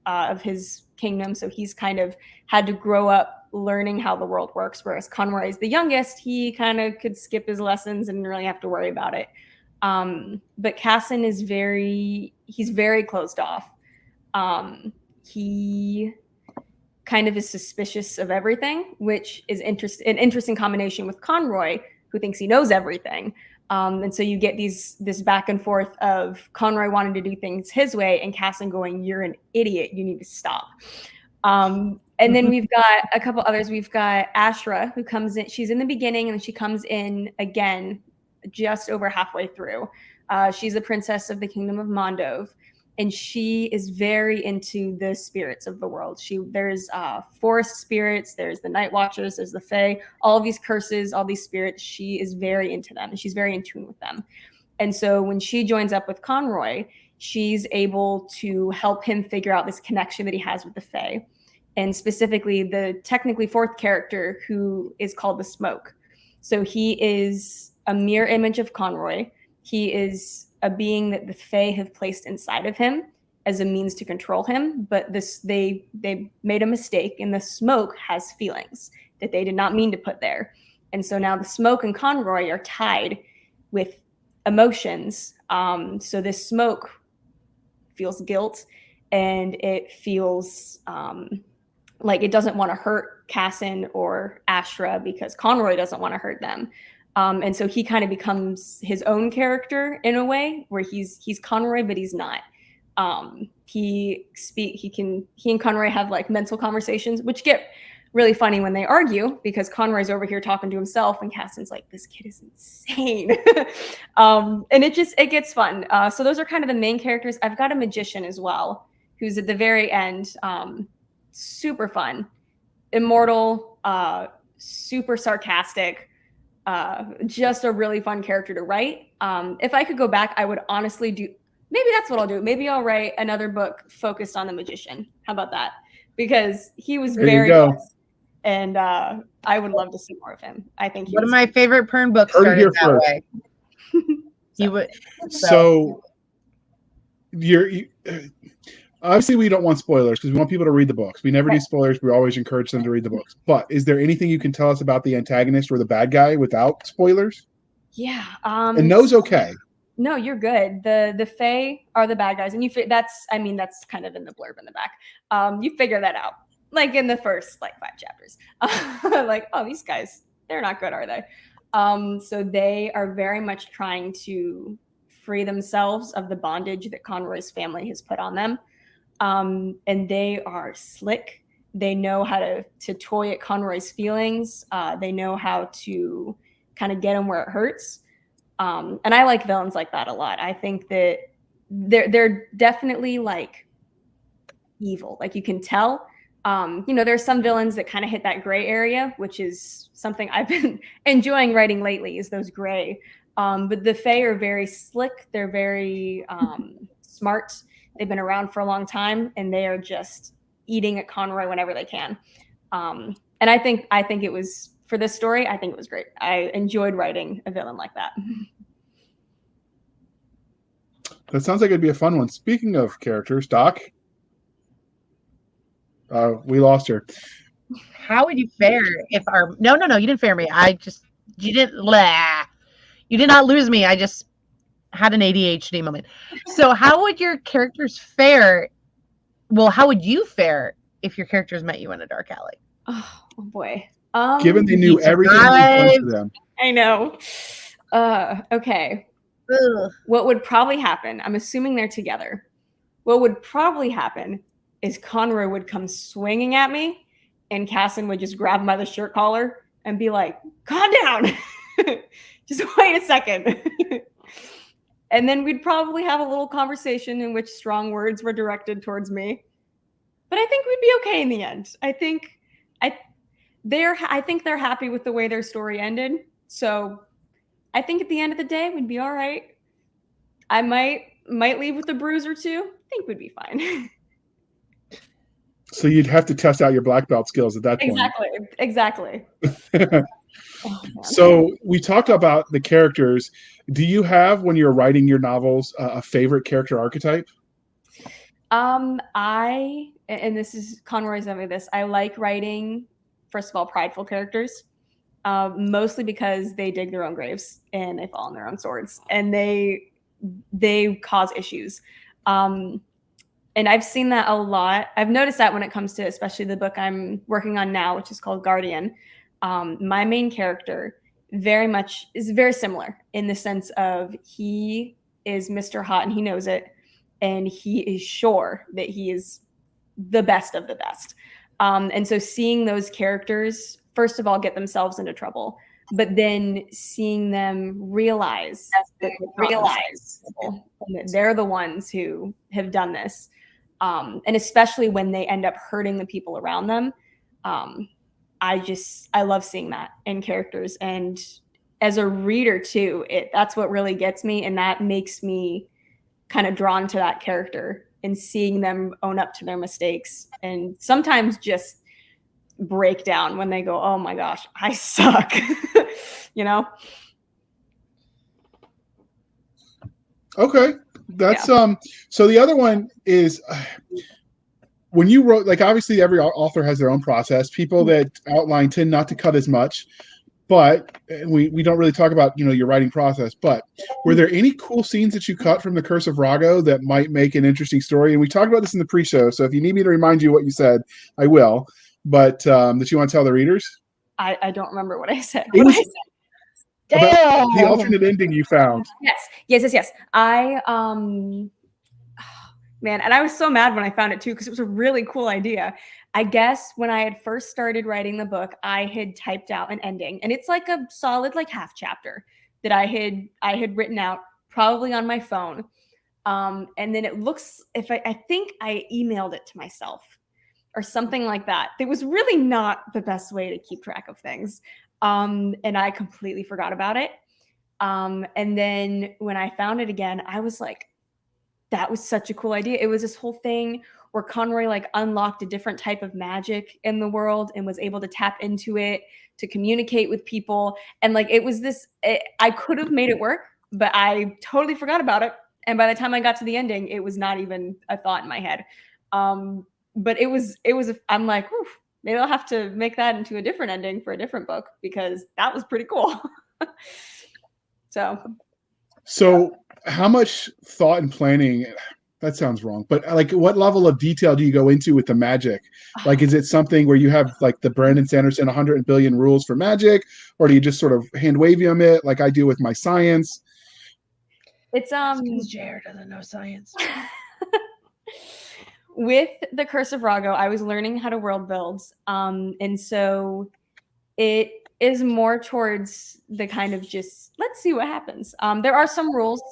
of his kingdom, so he's kind of had to grow up learning how the world works. Whereas Conroy is the youngest, he kind of could skip his lessons and really have to worry about it. But Casson is he's very closed off. He kind of is suspicious of everything, which is an interesting combination with Conroy, who thinks he knows everything. And so you get this back and forth of Conroy wanting to do things his way and Casson going, "You're an idiot. You need to stop." And then we've got a couple others. We've got Ashra, who comes in. She's in the beginning, and she comes in again just over halfway through. She's a princess of the kingdom of Mondov, and she is very into the spirits of the world. There's forest spirits, there's the Night Watchers, there's the Fae, all of these curses, all these spirits. She is very into them, and she's very in tune with them. And so when she joins up with Conroy, she's able to help him figure out this connection that he has with the Fae. And specifically, the technically fourth character, who is called the Smoke. So he is a mirror image of Conroy. He is a being that the Fae have placed inside of him as a means to control him. But they made a mistake, and the Smoke has feelings that they did not mean to put there. And so now the Smoke and Conroy are tied with emotions. So this Smoke feels guilt, and it feels like it doesn't want to hurt Casson or Ashra because Conroy doesn't want to hurt them. And so he kind of becomes his own character in a way where he's Conroy, but he's not. He and Conroy have like mental conversations, which get really funny when they argue because Conroy's over here talking to himself and Casson's like, "This kid is insane." And it gets fun. So those are kind of the main characters. I've got a magician as well, who's at the very end. Super fun, immortal, super sarcastic, just a really fun character to write. If I could go back, I would honestly maybe that's what I'll do. Maybe I'll write another book focused on the magician. How about that? Because he was very good, and I would love to see more of him. I think one of my favorite Pern books started that way. He would. So you're obviously we don't want spoilers because we want people to read the books. We never do spoilers. We always encourage them to read the books. But is there anything you can tell us about the antagonist or the bad guy without spoilers? Yeah. And no's okay. No, you're good. The Fae are the bad guys, and that's kind of in the blurb in the back. You figure that out like in the first 5 chapters. Like, oh, these guys, they're not good, are they? So they are very much trying to free themselves of the bondage that Conroy's family has put on them. And they are slick. They know how to toy at Conroy's feelings. They know how to kind of get him where it hurts. And I like villains like that a lot. I think that they're definitely like evil. Like you can tell. There's some villains that kind of hit that gray area, which is something I've been enjoying writing lately, is those gray. But the Fae are very slick. They're very smart. They've been around for a long time, and they are just eating at Conroy whenever they can. And I think it was, for this story, I think it was great. I enjoyed writing a villain like that. That sounds like it'd be a fun one. Speaking of characters, Doc, we lost her. How would you fare if our no, you didn't fare me. You did not lose me. I just had an ADHD moment. So how would your characters fare? Well, how would you fare if your characters met you in a dark alley? Oh boy. Given they knew everything that was to them. I know. Okay. Ugh. What would probably happen, I'm assuming they're together. What would probably happen is Conroy would come swinging at me, and Casson would just grab him by the shirt collar and be like, calm down. Just wait a second. And then we'd probably have a little conversation in which strong words were directed towards me. But I think we'd be okay in the end. I think they're happy with the way their story ended. So I think at the end of the day, we'd be all right. I might leave with a bruise or two. I think we'd be fine. So you'd have to test out your black belt skills at that point. Exactly. Oh, so we talked about the characters. Do you have, when you're writing your novels, a favorite character archetype? And this is Conroy's of this. I like writing, first of all, prideful characters, mostly because they dig their own graves and they fall on their own swords, and they cause issues. And I've seen that a lot. I've noticed that when it comes to especially the book I'm working on now, which is called Guardian. My main character is very similar in the sense of he is Mr. Hot and he knows it. And he is sure that he is the best of the best. And so seeing those characters, first of all, get themselves into trouble, but then seeing them realize that they're the ones who have done this. And especially when they end up hurting the people around them. I love seeing that in characters. And as a reader too, that's what really gets me. And that makes me kind of drawn to that character and seeing them own up to their mistakes and sometimes just break down when they go, oh my gosh, I suck. Okay. That's so the other one is when you wrote, like, obviously every author has their own process. People that outline tend not to cut as much, but we don't really talk about, your writing process, but were there any cool scenes that you cut from the Curse of Rago that might make an interesting story? And we talked about this in the pre-show, so if you need me to remind you what you said, I will, but that you want to tell the readers? I don't remember what I said. About the alternate ending you found. Yes. Man, and I was so mad when I found it too, because it was a really cool idea. I guess when I had first started writing the book, I had typed out an ending, and it's like a solid half chapter that I had written out probably on my phone. And then it looks, I think I emailed it to myself or something like that. It was really not the best way to keep track of things. And I completely forgot about it. And then when I found it again, I was like, that was such a cool idea. It was this whole thing where Conroy unlocked a different type of magic in the world and was able to tap into it to communicate with people. And it was this, I could have made it work, but I totally forgot about it. And by the time I got to the ending, it was not even a thought in my head. But I'm like, oof, maybe I'll have to make that into a different ending for a different book, because that was pretty cool. So how much thought and planning, that sounds wrong, but what level of detail do you go into with the magic? Is it something where you have the Brandon Sanderson 100 billion rules for magic, or do you just sort of hand wavy them it like I do with my science? It's because Jared doesn't know science. With the Curse of Rago, I was learning how to world build. And so it is more towards the kind of just, let's see what happens. There are some rules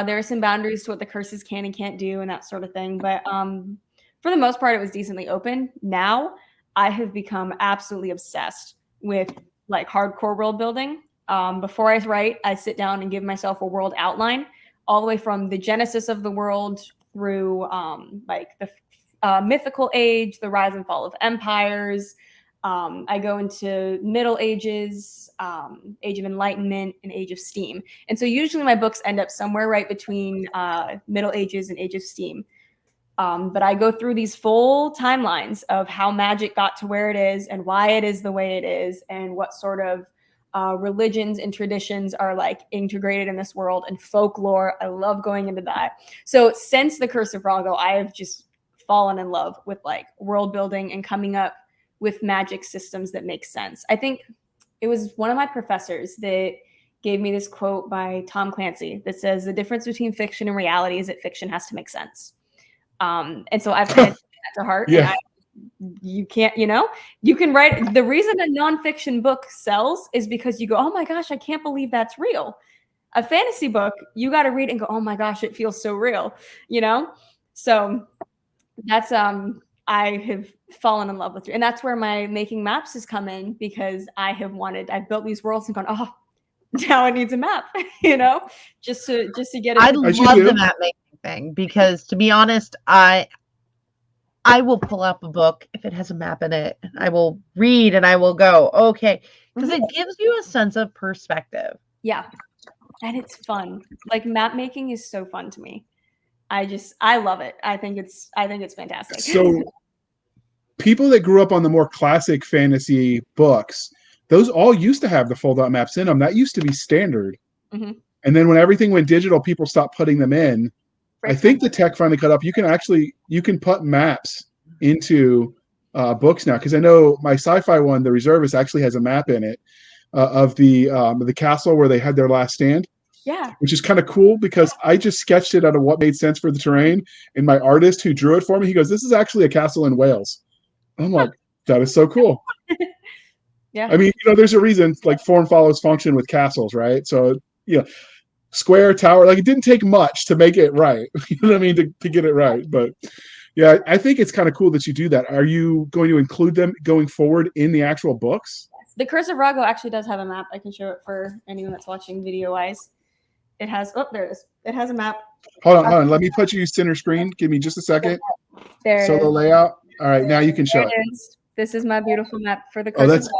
There are some boundaries to what the curses can and can't do and that sort of thing. But for the most part, it was decently open. Now I have become absolutely obsessed with like hardcore world building. Before I write, I sit down and give myself a world outline, all the way from the genesis of the world through like the mythical age, the rise and fall of empires. I go into Middle Ages, Age of Enlightenment, and Age of Steam. And so usually my books end up somewhere right between Middle Ages and Age of Steam. But I go through these full timelines of how magic got to where it is and why it is the way it is and what sort of religions and traditions are like integrated in this world and folklore. I love going into that. So since the Curse of Rago, I have just fallen in love with like world building and coming up with magic systems that make sense. I think it was one of my professors that gave me this quote by Tom Clancy that says, the difference between fiction and reality is that fiction has to make sense. And so I've kind of taken that to heart. Yeah. And you can't, you can write. The reason a nonfiction book sells is because you go, oh my gosh, I can't believe that's real. A fantasy book, you got to read and go, oh my gosh, it feels so real, So that's, I have fallen in love with you. And that's where my making maps has come in, because I've built these worlds and gone, oh, now it needs a map, just to get it. I love the map making thing, because to be honest, I will pull up a book if it has a map in it. I will read and I will go, okay, because it gives you a sense of perspective. Yeah. And it's fun. Like map making is so fun to me. I love it. I think it's fantastic. So people that grew up on the more classic fantasy books, those all used to have the fold out maps in them. That used to be standard. Mm-hmm. And then when everything went digital, people stopped putting them in. I think the tech finally caught up. You can put maps into books now. Cause I know my sci-fi one, The Reservist, actually has a map in it of the castle where they had their last stand. Yeah. Which is kind of cool, because I just sketched it out of what made sense for the terrain. And my artist who drew it for me, he goes, this is actually a castle in Wales. I'm like, that is so cool. Yeah. I mean, there's a reason like form follows function with castles, right? So, square, tower, like it didn't take much to make it right. You know what I mean? To get it right. But yeah, I think it's kind of cool that you do that. Are you going to include them going forward in the actual books? The Curse of Rago actually does have a map. I can show it for anyone that's watching video wise. It has, there it is. It has a map. Hold on. Let me put you center screen. Give me just a second. There. So the layout. All right, now you can show it. This is my beautiful map for the Curse of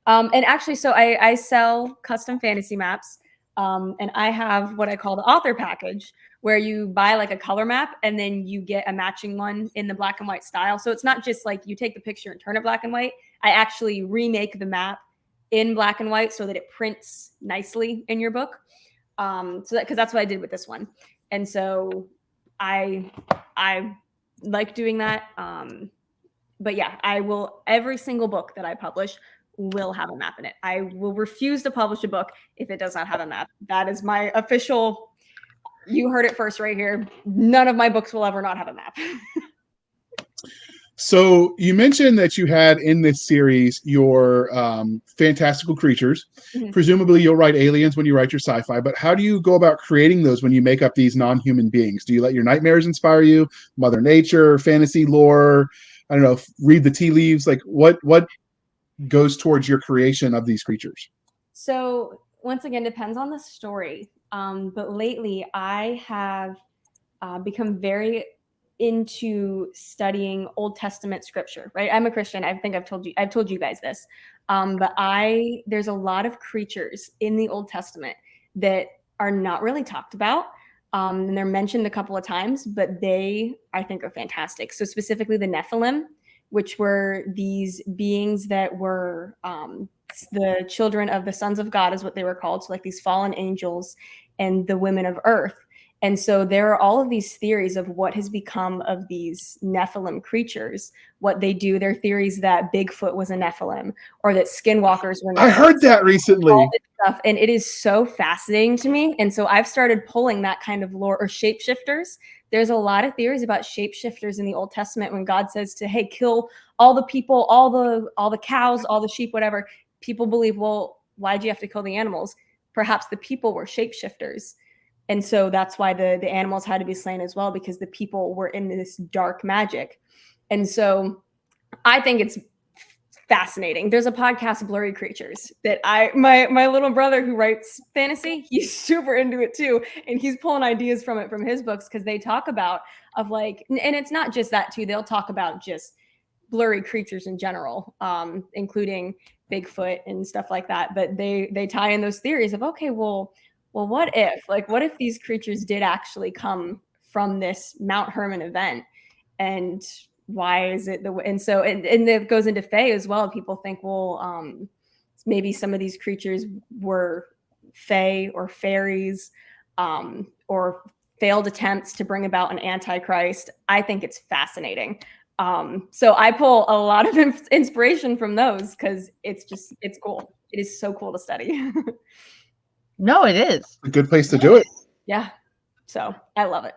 Rago. And actually, so I sell custom fantasy maps. And I have what I call the author package, where you buy like a color map and then you get a matching one in the black and white style. So it's not just like you take the picture and turn it black and white. I actually remake the map in black and white so that it prints nicely in your book. Because that's what I did with this one. And so I like doing that. But yeah, every single book that I publish will have a map in it. I will refuse to publish a book if it does not have a map. That is my official, you heard it first right here. None of my books will ever not have a map. So you mentioned that you had in this series your fantastical creatures. Mm-hmm. Presumably you'll write aliens when you write your sci-fi, but how do you go about creating those when you make up these non-human beings? Do you let your nightmares inspire you? Mother Nature, fantasy lore? I don't know, read the tea leaves? Like what goes towards your creation of these creatures? So once again, depends on the story. But lately I have become very into studying Old Testament scripture, right? I'm a Christian. I think I've told you guys this. But there's a lot of creatures in the Old Testament that are not really talked about. And they're mentioned a couple of times, but I think are fantastic. So specifically the Nephilim, which were these beings that were the children of the sons of God is what they were called. So like these fallen angels and the women of earth. And so there are all of these theories of what has become of these Nephilim creatures, what they do. There are theories that Bigfoot was a Nephilim or that skinwalkers were Nephilim. I heard that recently. All this stuff, and it is so fascinating to me. And so I've started pulling that kind of lore, or shapeshifters. There's a lot of theories about shapeshifters in the Old Testament when God says to, hey, kill all the people, all the cows, all the sheep, whatever. People believe, well, why'd you have to kill the animals? Perhaps the people were shapeshifters. And so that's why the animals had to be slain as well, because the people were in this dark magic. And so I think it's fascinating. There's a podcast, Blurry Creatures, that my little brother who writes fantasy, he's super into it too, and he's pulling ideas from it from his books, because they talk about of like, and it's not just that too. They'll talk about just blurry creatures in general, including Bigfoot and stuff like that. But they tie in those theories of, okay, well, what if these creatures did actually come from this Mount Hermon event, and why is it the way? And so and it goes into Fae as well. People think, well, maybe some of these creatures were Fae or fairies, or failed attempts to bring about an antichrist. I think it's fascinating. So I pull a lot of inspiration from those, because it's cool. It is so cool to study. No, it is a good place to do it. Yeah. So I love it.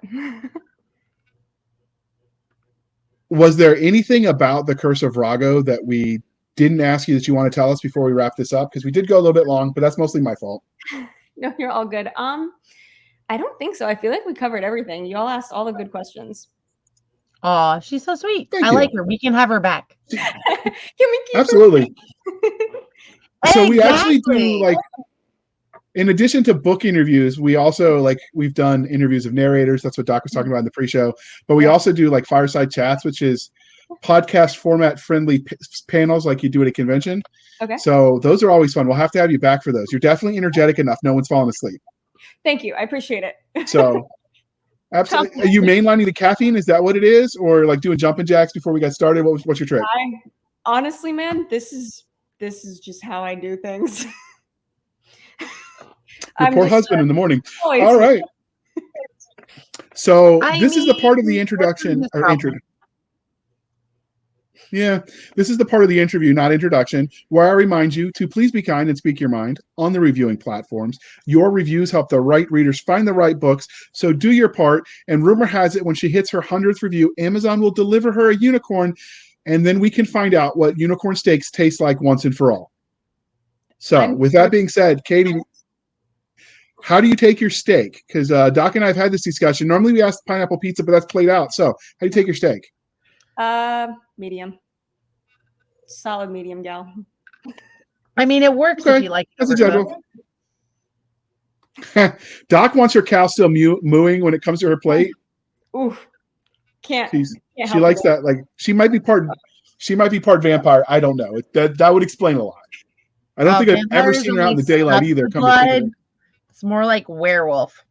Was there anything about the Curse of Rago that we didn't ask you that you want to tell us before we wrap this up? Because we did go a little bit long, but that's mostly my fault. No, you're all good. I don't think so. I feel like we covered everything. You all asked all the good questions. Oh, she's so sweet. Thank I you. like her. We can have her back. Can we keep Absolutely. her? So we actually do, Exactly. like, in addition to book interviews, we also, like, we've done interviews of narrators. That's what Doc was talking about in the pre-show. But we also do, like, fireside chats, which is podcast format friendly panels like you do at a convention. Okay. So those are always fun. We'll have to have you back for those. You're definitely energetic enough. No one's falling asleep. Thank you. I appreciate it. So absolutely. Are you mainlining the caffeine? Is that what it is? Or like doing jumping jacks before we got started? What's your trick? Honestly, man, this is just how I do things. Your poor husband in the morning. Always. All right. So This is the part of the introduction. Yeah, this is the part of the interview, not introduction, where I remind you to please be kind and speak your mind on the reviewing platforms. Your reviews help the right readers find the right books, so do your part. And rumor has it, when she hits her 100th review, Amazon will deliver her a unicorn, and then we can find out what unicorn steaks taste like once and for all. So with that being said, Katie, how do you take your steak? Because Doc and I have had this discussion. Normally we ask pineapple pizza, but that's played out. So how do you take your steak? Medium. Solid medium, gal. I mean, it works if you like it. That's a general. Doc wants her cow still mooing when it comes to her plate. Oof. Can't she likes that. Like she might be part vampire. I don't know. That would explain a lot. I don't think I've ever seen her out in the daylight either. It's more like werewolf.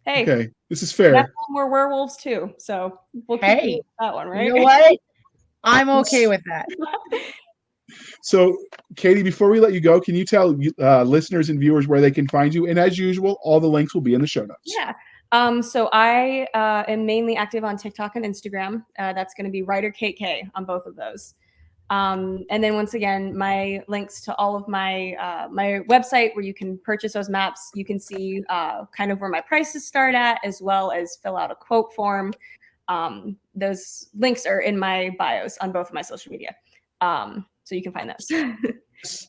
Hey, okay, this is fair. We're werewolves too, so we'll keep that one, right? You know what? I'm okay with that. So, Katie, before we let you go, can you tell listeners and viewers where they can find you? And as usual, all the links will be in the show notes. Yeah. So I am mainly active on TikTok and Instagram. That's going to be Writer KK on both of those. And then once again, my links to all of my my website where you can purchase those maps. You can see kind of where my prices start at, as well as fill out a quote form. Those links are in my bios on both of my social media. So you can find those.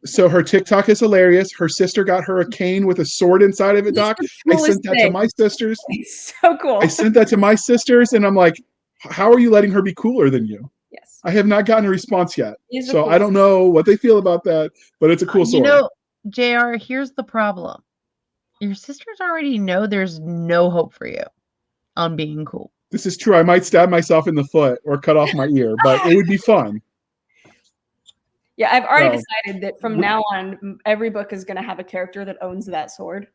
So her TikTok is hilarious. Her sister got her a cane with a sword inside of it, Doc. I sent that to my sisters. It's so cool. I sent that to my sisters, and I'm like, how are you letting her be cooler than you? Yes. I have not gotten a response yet. So cool I don't know what they feel about that, but it's a cool sword. You know, JR, here's the problem. Your sisters already know there's no hope for you on being cool. This is true. I might stab myself in the foot or cut off my ear, but it would be fun. Yeah, I've already decided that from now on, every book is going to have a character that owns that sword.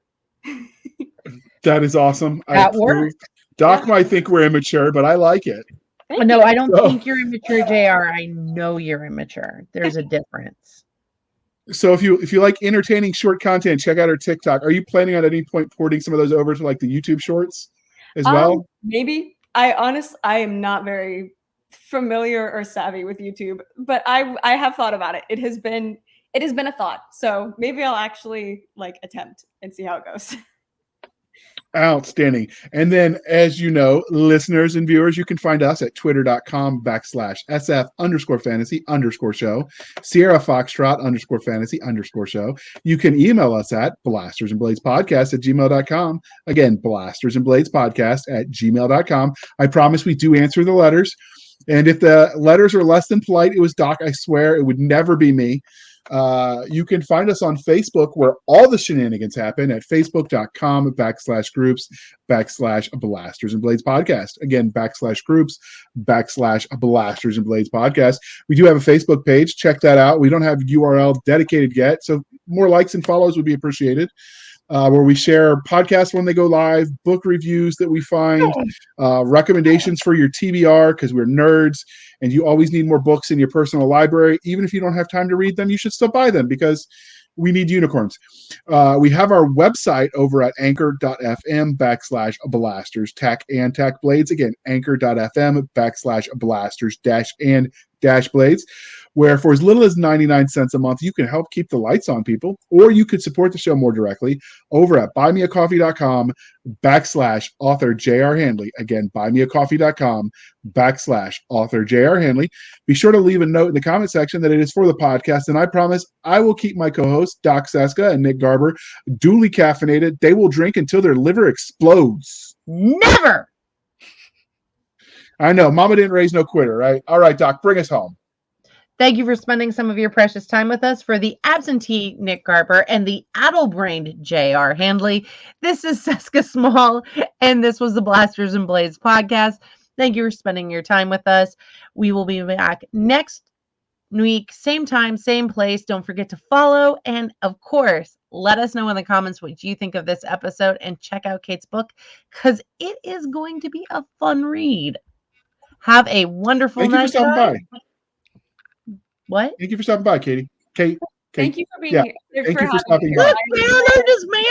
That is awesome. That works. Doc might think we're immature, but I like it. No, I don't think you're immature, JR. I know you're immature. There's a difference. So if you like entertaining short content, check out our TikTok. Are you planning on at any point porting some of those over to like the YouTube shorts as well? Maybe. I am not very familiar or savvy with YouTube, but I have thought about it. It has been a thought. So maybe I'll actually like attempt and see how it goes. Outstanding. And then, as you know, listeners and viewers, you can find us at twitter.com/SF_fantasy_show, Sierra Foxtrot _fantasy_show. You can email us at blastersandbladespodcast@gmail.com. Again, blastersandbladespodcast@gmail.com. I promise we do answer the letters. And if the letters are less than polite, it was Doc. I swear it would never be me. You can find us on Facebook where all the shenanigans happen at facebook.com/groups/Blasters and Blades Podcast. Again, /groups/Blasters and Blades Podcast. We do have a Facebook page. Check that out. We don't have URL dedicated yet, so more likes and follows would be appreciated. Where we share podcasts when they go live, book reviews that we find, recommendations for your TBR because we're nerds and you always need more books in your personal library. Even if you don't have time to read them, you should still buy them because we need unicorns. We have our website over at anchor.fm/blasters and tack blades. Again, anchor.fm/blasters-and-blades, where for as little as 99 cents a month, you can help keep the lights on, people, or you could support the show more directly over at buymeacoffee.com/author J.R. Handley. Again, buymeacoffee.com/author J.R. Handley. Be sure to leave a note in the comment section that it is for the podcast, and I promise I will keep my co-hosts, Doc Cisca and Nick Garber, duly caffeinated. They will drink until their liver explodes. Never. I know, Mama didn't raise no quitter, right? All right, Doc, bring us home. Thank you for spending some of your precious time with us. For the absentee Nick Garber and the addle-brained J.R. Handley, this is Cisca Small, and this was the Blasters and Blades podcast. Thank you for spending your time with us. We will be back next week, same time, same place. Don't forget to follow, and of course, let us know in the comments what you think of this episode, and check out Kate's book because it is going to be a fun read. Have a wonderful night. Thank you for stopping by. What? Thank you for stopping by, Katie. Kate. Thank you for being Yeah. here. Thank you for stopping by. Look, man, I just manner.